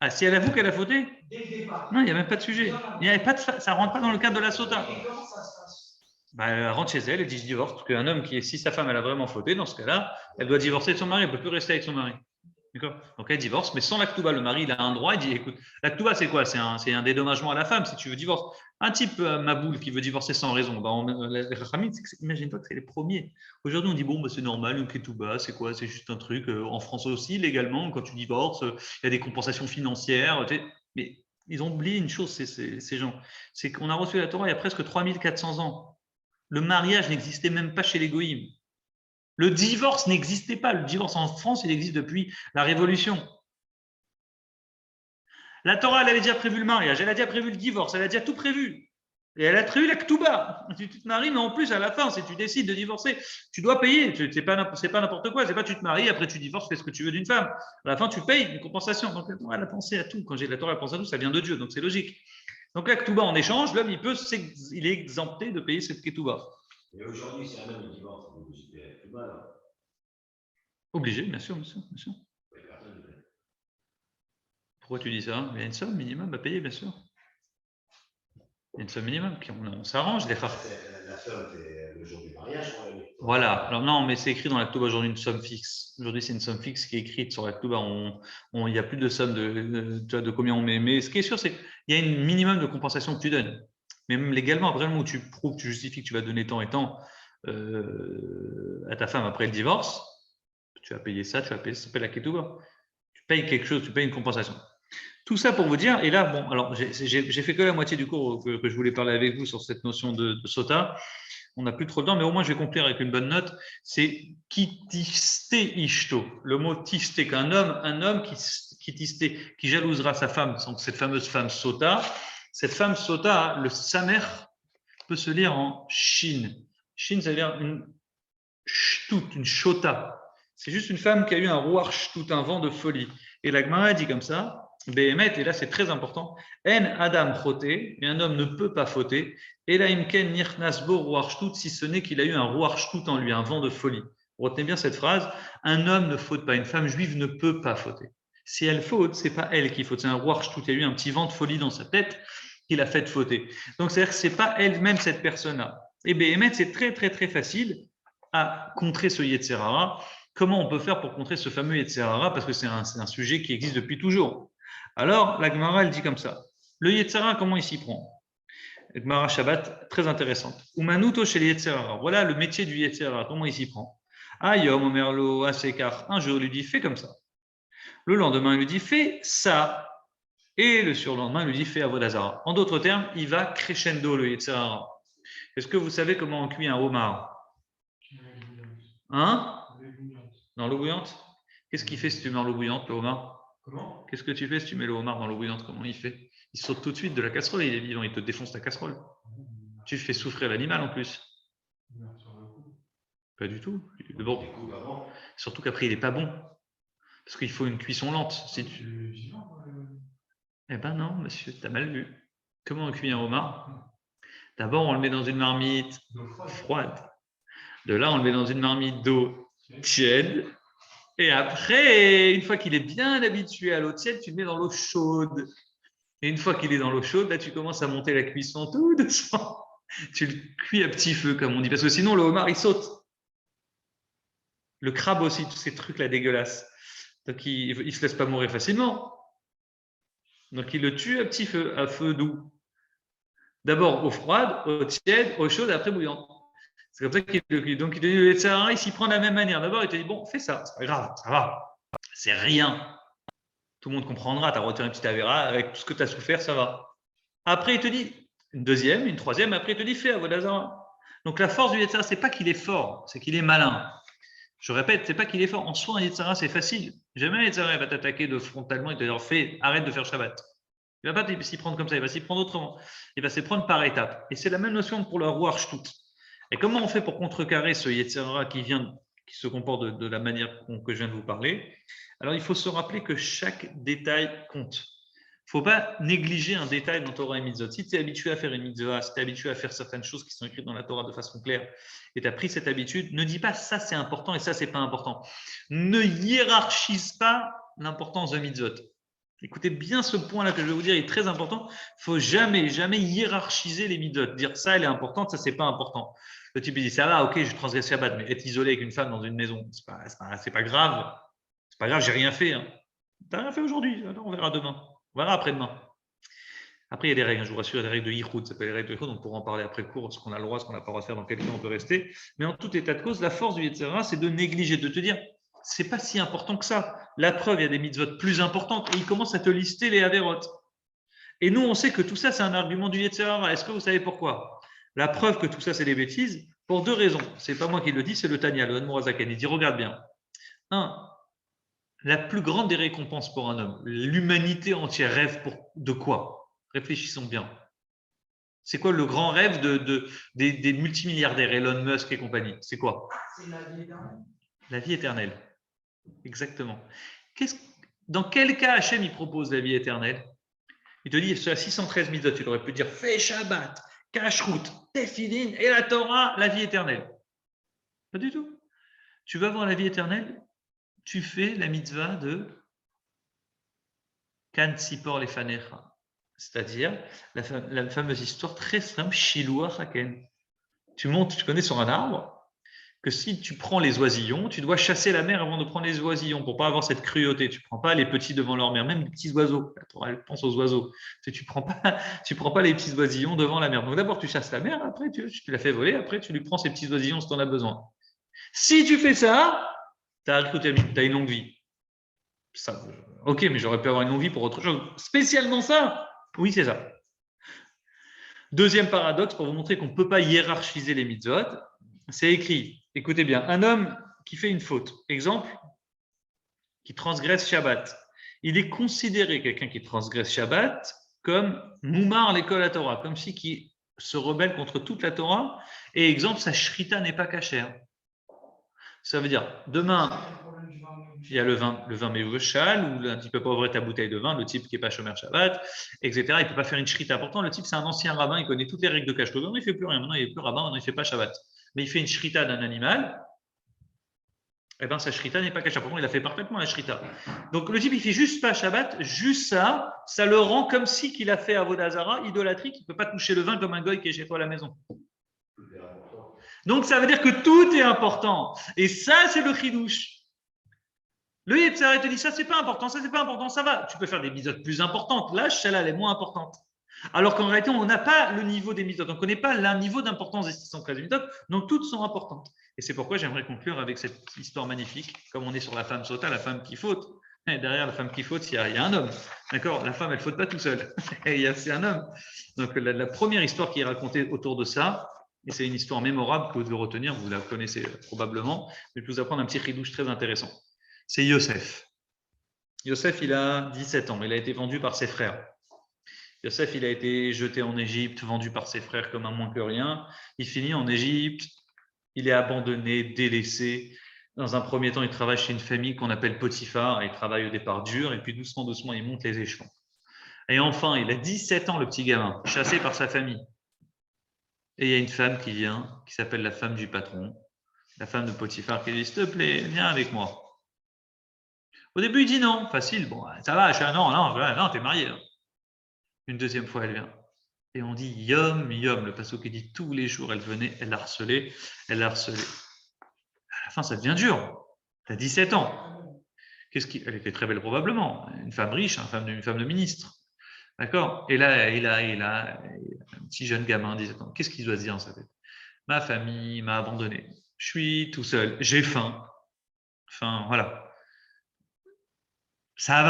Ah, si elle avoue qu'elle a fauté? Dès le départ. Non, il n'y a même pas de sujet. Ça ne rentre pas dans le cadre de la sota. Et comment ça se passe? Elle rentre chez elle et dit je divorce. Parce qu'un homme si sa femme elle a vraiment fauté, dans ce cas-là, elle doit divorcer de son mari. Elle ne peut plus rester avec son mari. D'accord? Donc elle divorce, mais sans la ktouba. Le mari, il a un droit. Il dit écoute, la ktouba, c'est quoi? C'est un dédommagement à la femme si tu veux divorcer. Un type maboule qui veut divorcer sans raison. Les rachamim, imagine-toi que c'est les premiers. Aujourd'hui, on dit bon, c'est normal, une ketouba, c'est quoi? C'est juste un truc. En France aussi, légalement, quand tu divorces, il y a des compensations financières. Mais ils ont oublié une chose, ces gens. C'est qu'on a reçu la Torah il y a presque 3400 ans. Le mariage n'existait même pas chez les goïms. Le divorce n'existait pas. Le divorce en France, il existe depuis la Révolution. La Torah, elle avait déjà prévu le mariage, elle a déjà prévu le divorce, elle a déjà tout prévu. Et elle a prévu la ktouba. Tu te maries, mais en plus, à la fin, si tu décides de divorcer, tu dois payer. C'est pas n'importe quoi. C'est pas tu te maries, après tu divorces, fais ce que tu veux d'une femme. À la fin, tu payes une compensation. Donc la Torah, elle a pensé à tout. Quand j'ai la Torah, elle pense à tout, ça vient de Dieu, donc c'est logique. Donc la ktouba, en échange, l'homme, il est exempté de payer cette ktouba. Et aujourd'hui, si un homme divorce, vous payez la ktouba, là. Obligé, bien sûr. Pourquoi tu dis ça? Il y a une somme minimum à payer, bien sûr. Il y a une somme minimum, on s'arrange. La somme, c'est le jour du mariage. Voilà. Alors non, mais c'est écrit dans la ktouba aujourd'hui une somme fixe. Aujourd'hui, c'est une somme fixe qui est écrite sur la ktouba. Il n'y a plus de somme de combien on met. Mais ce qui est sûr, c'est qu'il y a un minimum de compensation que tu donnes. Mais même légalement, après le moment où tu prouves, tu justifies que tu vas donner tant et tant à ta femme après le divorce, Tu vas payer ça, ça s'appelle la ketouba. Tu payes quelque chose, tu payes une compensation. Tout ça pour vous dire, et là, bon, alors j'ai fait que la moitié du cours que je voulais parler avec vous sur cette notion de sota. On n'a plus trop de temps, mais au moins je vais conclure avec une bonne note. C'est qui tiste ishto. Le mot tiste, qu'un homme, qui tiste, qui jalousera sa femme, donc cette fameuse femme sota. Cette femme sota, le samer peut se lire en shin. Shin, ça veut dire une shtout, une shota. C'est juste une femme qui a eu un rouar shtout, un vent de folie. Et la Gemara dit comme ça. Behemet, et là c'est très important, En Adam choté, et un homme ne peut pas fauter, et là imken nirnasbo ruarshtout, si ce n'est qu'il a eu un ruarshtout en lui, un vent de folie. Retenez bien cette phrase, un homme ne faute pas, une femme juive ne peut pas fauter. Si elle faute, c'est pas elle qui faute, c'est un ruarshtout, il y a eu un petit vent de folie dans sa tête qui l'a fait fauter. Donc c'est-à-dire que c'est pas elle-même cette personne-là. Et Behemet, c'est très très très facile à contrer ce Yetzer Hara. Comment on peut faire pour contrer ce fameux Yetzer Hara, parce que c'est un sujet qui existe depuis toujours. Alors, la Gemara, elle dit comme ça. Le Yetzer Hara, comment il s'y prend? La Gemara Shabbat, très intéressante. Umanuto chez le Yetzer Hara. Voilà le métier du Yetzer Hara, comment il s'y prend. Ayom, Omerlo, Asekar. Un jour, il lui dit, fais comme ça. Le lendemain, il lui dit, fais ça. Et le surlendemain, il lui dit, fais Avodazara. En d'autres termes, il va crescendo le Yetzer Hara. Est-ce que vous savez comment on cuit un homard? Hein? Dans l'eau bouillante? Qu'est-ce qu'il fait si tu mets dans l'eau bouillante, le homard? Comment? Qu'est-ce que tu fais si tu mets le homard dans l'eau bouillante? Comment il fait? Il saute tout de suite de la casserole, il est vivant, il te défonce ta casserole. Tu fais souffrir l'animal en plus. Pas du tout. Bon. Surtout qu'après, il n'est pas bon. Parce qu'il faut une cuisson lente. Si tu... Eh ben non, monsieur, tu as mal vu. Comment on cuit un homard? D'abord, on le met dans une marmite froide. De là, on le met dans une marmite d'eau tiède. Et après, une fois qu'il est bien habitué à l'eau tiède, tu le mets dans l'eau chaude. Et une fois qu'il est dans l'eau chaude, là, tu commences à monter la cuisson tout doucement. Tu le cuis à petit feu, comme on dit. Parce que sinon, le homard, il saute. Le crabe aussi, tous ces trucs-là dégueulasses. Donc, il ne se laisse pas mourir facilement. Donc, il le tue à petit feu, à feu doux. D'abord eau froide, eau tiède, eau chaude, après bouillante. C'est comme ça qu'il te dit, le Yetzer Hara, il s'y prend de la même manière. D'abord, il te dit, bon, fais ça, c'est pas grave, ça va, c'est rien. Tout le monde comprendra, tu as retiré un petit avéra, avec tout ce que tu as souffert, ça va. Après, il te dit, une deuxième, une troisième, après, il te dit, fais Avodazara. Donc, la force du Yetzer Hara, ce n'est pas qu'il est fort, c'est qu'il est malin. Je répète, ce n'est pas qu'il est fort. En soi, un Yetzer Hara, c'est facile. Jamais un Yetzer Hara va t'attaquer de frontalement et te dire, arrête de faire Shabbat. Il ne va pas s'y prendre comme ça, il va s'y prendre autrement. Il va s'y prendre par étapes. Et c'est la même notion pour le Ruach Shtout. Et comment on fait pour contrecarrer ce Yetzer Hara qui se comporte de la manière que je viens de vous parler? Alors, il faut se rappeler que chaque détail compte. Il ne faut pas négliger un détail dans Torah et Mitzvot. Si tu es habitué à faire une mitzvah, si tu es habitué à faire certaines choses qui sont écrites dans la Torah de façon claire, et tu as pris cette habitude, ne dis pas ça c'est important et ça c'est pas important. Ne hiérarchise pas l'importance de Mitzvot. Écoutez bien ce point-là que je vais vous dire, il est très important. Il ne faut jamais hiérarchiser les mitzvot. Dire ça, elle est importante, ça, c'est pas important. Le type il dit, ça va, ok, je transgresse Shabbat, mais être isolé avec une femme dans une maison, c'est pas grave. C'est pas grave, j'ai rien fait. Hein. Tu n'as rien fait aujourd'hui, alors on verra demain. On verra après-demain. Après, il y a des règles, je vous rassure, il y a des règles de Yichud, ça s'appelle les règles de Yichud, on pourra en parler après le cours, ce qu'on a le droit, ce qu'on n'a pas le droit de faire, dans quel cas on peut rester. Mais en tout état de cause, la force du Yetzer Hara, c'est de négliger, de te dire, c'est pas si important que ça. La preuve, il y a des mitzvot plus importantes et il commence à te lister les averot. Et nous, on sait que tout ça, c'est un argument du Yetzer Hara. Est-ce que vous savez pourquoi? La preuve que tout ça, c'est des bêtises, pour deux raisons. C'est pas moi qui le dis, c'est le Tanya, le Admor Hazaken. Il dit, regarde bien. La plus grande des récompenses pour un homme, l'humanité entière rêve de quoi? Réfléchissons bien. C'est quoi le grand rêve des multimilliardaires, Elon Musk et compagnie? C'est quoi? C'est la vie éternelle. La vie éternelle. Exactement. Dans quel cas Hachem il propose la vie éternelle? Il te dit, sur la 613 mitzvot, tu aurais pu dire fais Shabbat, Kashrut, Tefillin et la Torah, la vie éternelle. Pas du tout. Tu veux avoir la vie éternelle? Tu fais la mitzvah de Kan Tzipor Lefanecha, c'est-à-dire la fameuse histoire très simple, Shiluach Haken. Tu montes, tu connais sur un arbre, que si tu prends les oisillons, tu dois chasser la mer avant de prendre les oisillons pour pas avoir cette cruauté. Tu prends pas les petits devant leur mère, même les petits oiseaux. Elle pense aux oiseaux. Tu prends pas les petits oisillons devant la mer. Donc d'abord tu chasses la mer, après tu la fais voler, après tu lui prends ces petits oisillons si tu en as besoin. Si tu fais ça, tu as une longue vie. Ça, ok, mais j'aurais pu avoir une longue vie pour autre chose. Spécialement ça? Oui, c'est ça. Deuxième paradoxe, pour vous montrer qu'on ne peut pas hiérarchiser les mitzvot, c'est écrit, écoutez bien, un homme qui fait une faute, exemple, qui transgresse Shabbat, il est considéré, quelqu'un qui transgresse Shabbat, comme Moumar l'école à Torah, comme si qui se rebelle contre toute la Torah, et exemple, sa shrita n'est pas cachère. Ça veut dire, demain, il y a le vin Mevouchal, où tu ne peux pas ouvrir ta bouteille de vin, le type qui n'est pas Shomer Shabbat, etc. Il ne peut pas faire une shrita. Pourtant, le type, c'est un ancien rabbin, il connaît toutes les règles de cache. Maintenant, il ne fait plus rien. Maintenant, il n'est plus rabbin, maintenant, il ne fait pas Shabbat. Mais il fait une shrita d'un animal, eh bien, sa shrita n'est pas cachée. Pourtant, il a fait parfaitement la shrita. Donc, le type, il ne fait juste pas Shabbat, juste ça le rend comme si qu'il a fait Avodazara, idolâtrie, qu'il ne peut pas toucher le vin comme un goy qui est chez toi à la maison. Donc, ça veut dire que tout est important. Et ça, c'est le chidouche. Le Yetzirah te dit ça, c'est pas important, ça, c'est pas important, ça va. Tu peux faire des mitzvot plus importantes. Là, celle-là, elle est moins importante. Alors qu'en réalité, on n'a pas le niveau des mitzvot. On ne connaît pas le niveau d'importance des 613 mitzvot. Donc, toutes sont importantes. Et c'est pourquoi j'aimerais conclure avec cette histoire magnifique. Comme on est sur la femme sota, la femme qui faute. Et derrière la femme qui faute, il y a un homme. D'accord? La femme, elle ne faute pas tout seul. C'est un homme. Donc, la première histoire qui est racontée autour de ça, et c'est une histoire mémorable que vous devez retenir, vous la connaissez probablement, mais je vais vous apprendre un petit ridouche très intéressant. C'est Yosef. Yosef, il a 17 ans. Il a été vendu par ses frères. Yosef, il a été jeté en Égypte, vendu par ses frères comme un moins que rien. Il finit en Égypte. Il est abandonné, délaissé. Dans un premier temps, il travaille chez une famille qu'on appelle Potiphar. Il travaille au départ dur. Et puis doucement, doucement, il monte les échelons. Et enfin, il a 17 ans, le petit gamin, chassé par sa famille. Et il y a une femme qui vient, qui s'appelle la femme du patron, la femme de Potiphar, qui lui dit « S'il te plaît, viens avec moi ». Au début, il dit non, facile, bon, ça va, non, t'es marié. Hein. Une deuxième fois, elle vient. Et on dit Yom, le passeau qui dit tous les jours, elle venait, elle l'a harcelé. À la fin, ça devient dur. Tu as 17 ans. Elle était très belle probablement, une femme riche, une femme de ministre. D'accord? Et là, il a un petit jeune gamin, 17 ans. Qu'est-ce qu'il doit se dire dans sa tête? Ma famille m'a abandonné. Je suis tout seul, j'ai faim. Enfin, voilà. Ça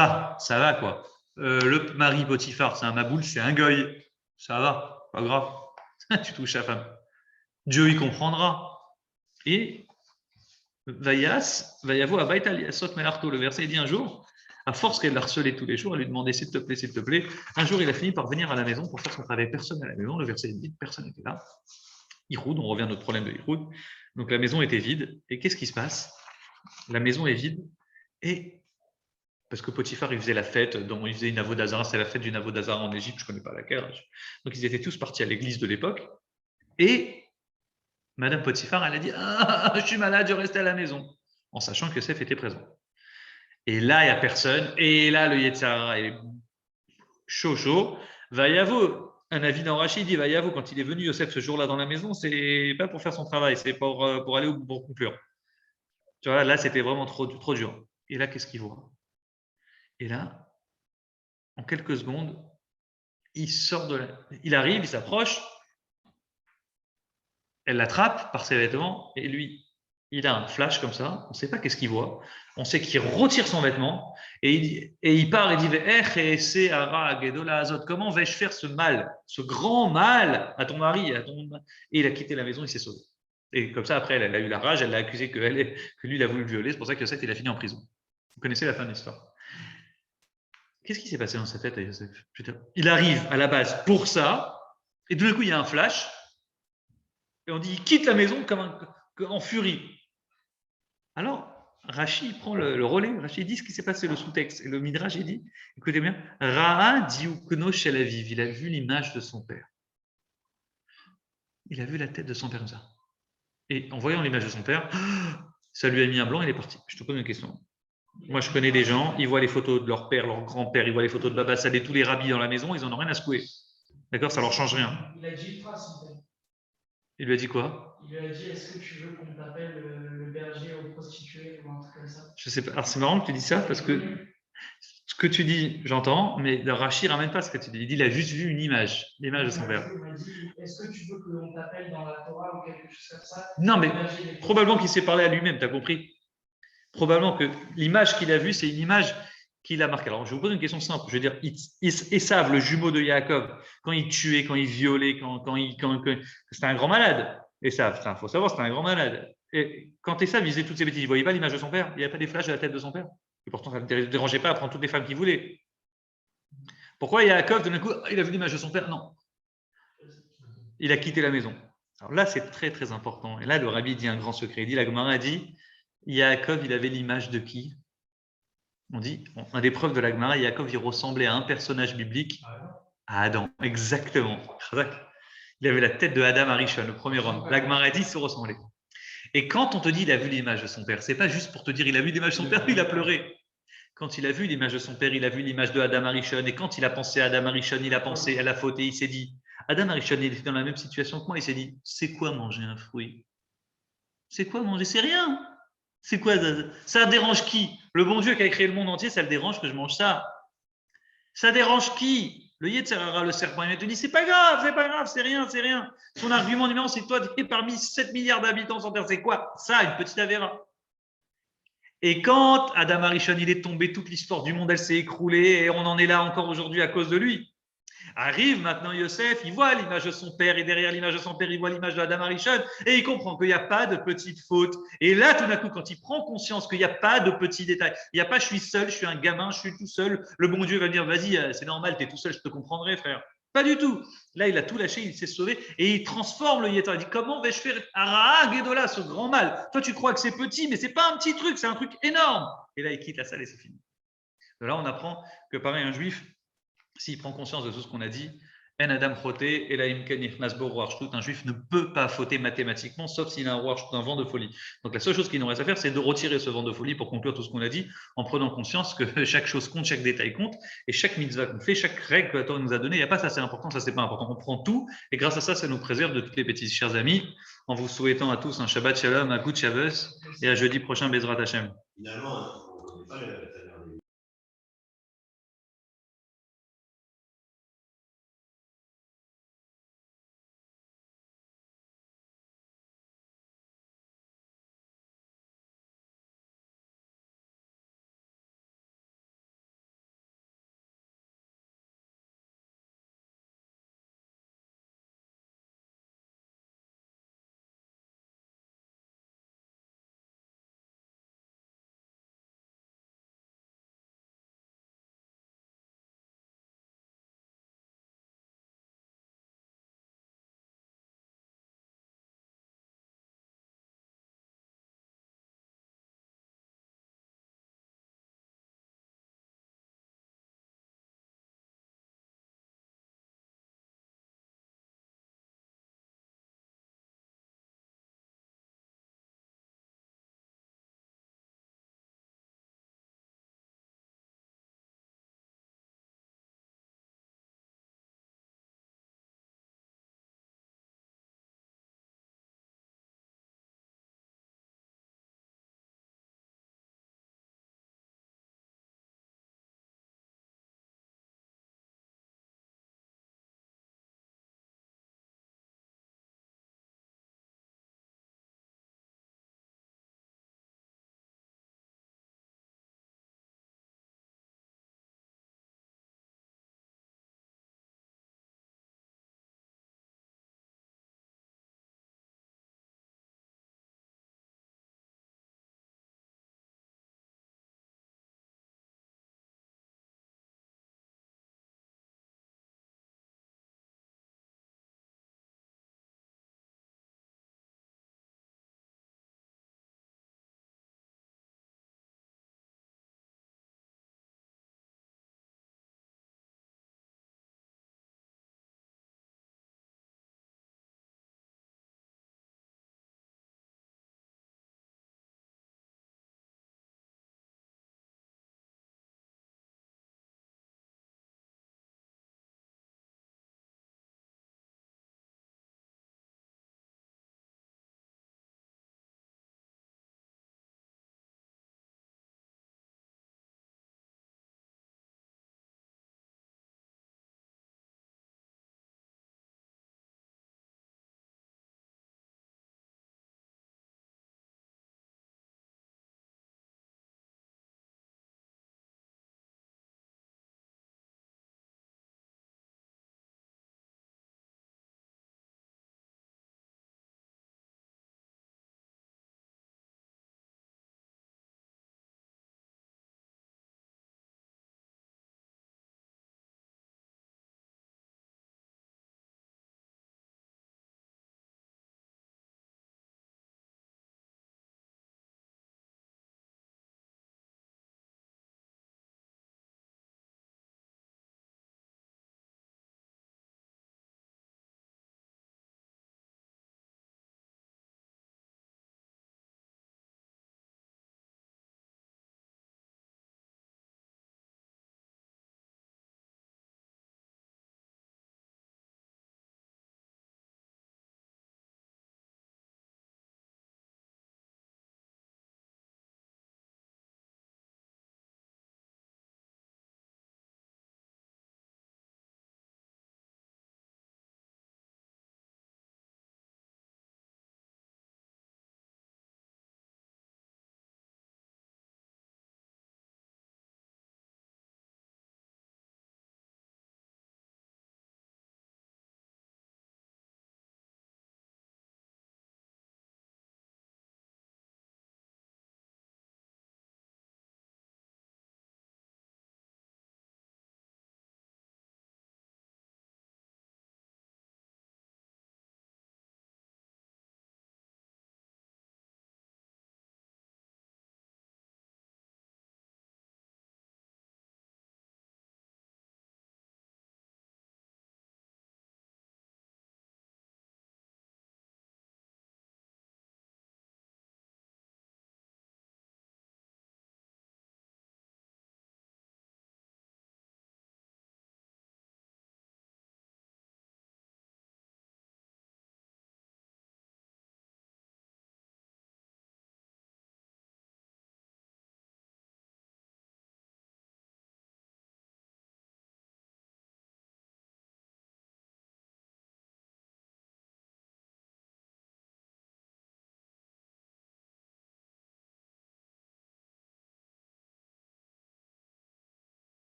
va quoi. Le mari Potiphar, c'est un maboule, c'est un goy. Ça va, pas grave. Tu touches sa femme. Dieu y comprendra. Et Vayavo Abaita Liasot Melarto, le verset dit un jour, à force qu'elle l'harcelait tous les jours, elle lui demandait s'il te plaît. Un jour, il a fini par venir à la maison pour faire son travail. Personne à la maison. Le verset dit personne n'était là. Ihoud, on revient à notre problème de Ihoud. Donc la maison était vide. Et qu'est-ce qui se passe? La maison est vide. Et parce que Potiphar, il faisait la fête, dont il faisait une avodazara, c'est la fête d'une avodazara en Égypte, je ne connais pas laquelle. Donc ils étaient tous partis à l'église de l'époque. Et Madame Potiphar, elle a dit je suis malade, je reste à la maison, en sachant que Yosef était présent. Et là, il n'y a personne. Et là, le Yetzirah est chaud. Vayavo, un avis dans Rachid dit Vayavo, quand il est venu, Yosef, ce jour-là dans la maison, c'est pas pour faire son travail, c'est pour aller au bout, pour conclure. Tu vois, là, c'était vraiment trop dur. Et là, qu'est-ce qu'il voit? Et là, en quelques secondes, il arrive, il s'approche, elle l'attrape par ses vêtements, et lui, il a un flash comme ça, on ne sait pas qu'est-ce qu'il voit, on sait qu'il retire son vêtement, et il part et dit comment vais-je faire ce mal, ce grand mal à ton mari, et il a quitté la maison, il s'est sauvé. Et comme ça, après, elle a eu la rage, elle l'a accusé que lui, il a voulu le violer, c'est pour ça que Yosef, il a fini en prison. Vous connaissez la fin de l'histoire. Qu'est-ce qui s'est passé dans sa tête à Yosef? Il arrive à la base pour ça, et tout d'un coup, il y a un flash, et on dit il quitte la maison en furie. Alors, Rashi prend le relais, Rashi dit ce qui s'est passé, le sous-texte, et le Midrash, il dit, écoutez bien, Ra'a diukno shel aviv, il a vu l'image de son père. Il a vu la tête de son père comme ça. Et en voyant l'image de son père, ça lui a mis un blanc, il est parti. Je te pose une question. Moi, je connais des gens, ils voient les photos de leur père, leur grand-père, ils voient les photos de Baba Salé, tous les rabbis dans la maison, ils n'en ont rien à secouer. D'accord? Ça ne leur change rien. Il a dit une phrase, son père. Il lui a dit quoi? Il lui a dit est-ce que tu veux qu'on t'appelle le berger aux prostituées ou un truc comme ça? Je sais pas. Alors, c'est marrant que tu dis ça parce que ce que tu dis, j'entends, mais le Rashi ne ramène pas ce que tu dis. Il dit il a juste vu une image, l'image de son père. Il m'a dit est-ce que tu veux qu'on t'appelle dans la Torah ou quelque chose comme ça? Non, mais probablement qu'il s'est parlé à lui-même, tu as compris? probablement que l'image qu'il a vue, c'est une image qu'il a marquée. Alors, je vais vous poser une question simple. Je veux dire, Esav, le jumeau de Yaakov, quand il tuait, quand il violait, c'était un grand malade. Esav, il faut savoir, c'était un grand malade. Et quand Esav visait toutes ces bêtises, il ne voyait pas l'image de son père. Il n'y avait pas des flashs à la tête de son père. Et pourtant, ça ne le dérangeait pas à prendre toutes les femmes qu'il voulait. Pourquoi Yaakov, d'un coup, il a vu l'image de son père? Non. Il a quitté la maison. Alors là, c'est très, très important. Et là, le rabbi dit un grand secret. Il dit, la Gemara a dit, Yaakov, il avait l'image de qui? On dit, on a des preuves de la Gemara, Yaakov, il ressemblait à un personnage biblique, à Adam. Exactement. Il avait la tête de Adam Arishon, le premier homme. La Gemara a dit, il se ressemblait. Et quand on te dit, il a vu l'image de son père, c'est pas juste pour te dire, il a vu l'image de son père, il a pleuré. Quand il a vu l'image de son père, il a vu l'image de Adam Arishon. Et quand il a pensé à Adam Arishon, il a pensé à la faute et il s'est dit, Adam Arishon, il était dans la même situation que moi, il s'est dit, c'est quoi manger un fruit? C'est quoi manger? C'est rien. C'est quoi ça dérange qui? Le bon Dieu qui a créé le monde entier, ça le dérange que je mange ça? Ça dérange qui? Le Yetzer Hara, le serpent, il te dit, c'est pas grave, c'est rien, c'est rien. Son argument numéro, c'est que toi, tu es parmi 7 milliards d'habitants sur Terre. C'est quoi? Ça, une petite avéra. Et quand Adam Arishon, il est tombé, toute l'histoire du monde, elle s'est écroulée et on en est là encore aujourd'hui à cause de lui. Arrive maintenant Yosef, il voit l'image de son père et derrière l'image de son père, il voit l'image de Adam Arishon et il comprend qu'il n'y a pas de petites fautes. Et là, tout d'un coup, quand il prend conscience qu'il n'y a pas de petits détails, il n'y a pas je suis seul, je suis un gamin, je suis tout seul, le bon Dieu va dire vas-y, c'est normal, tu es tout seul, je te comprendrai, frère. Pas du tout. Là, il a tout lâché, il s'est sauvé et il transforme le Yétar. Il dit comment vais-je faire Ara Gedola, ce grand mal? Toi, tu crois que c'est petit, mais c'est pas un petit truc, c'est un truc énorme. Et là, il quitte la salle et c'est fini. De là, on apprend que pareil, un juif, s'il prend conscience de tout ce qu'on a dit, En Adam Choté, Elaim Ken Nichnas Bo Ruach Shtut, un juif ne peut pas fauter mathématiquement, sauf s'il a un Ruach Shtut, un vent de folie. Donc la seule chose qu'il nous reste à faire, c'est de retirer ce vent de folie pour conclure tout ce qu'on a dit, en prenant conscience que chaque chose compte, chaque détail compte, et chaque mitzvah qu'on fait, chaque règle que la Torah nous a donnée, il n'y a pas ça c'est important, ça c'est pas important. On prend tout, et grâce à ça, ça nous préserve de toutes les bêtises. Chers amis, en vous souhaitant à tous un Shabbat Shalom, un Good Shabbos, et à jeudi prochain, Bezrat Hashem. Finalement, on ne connaît pas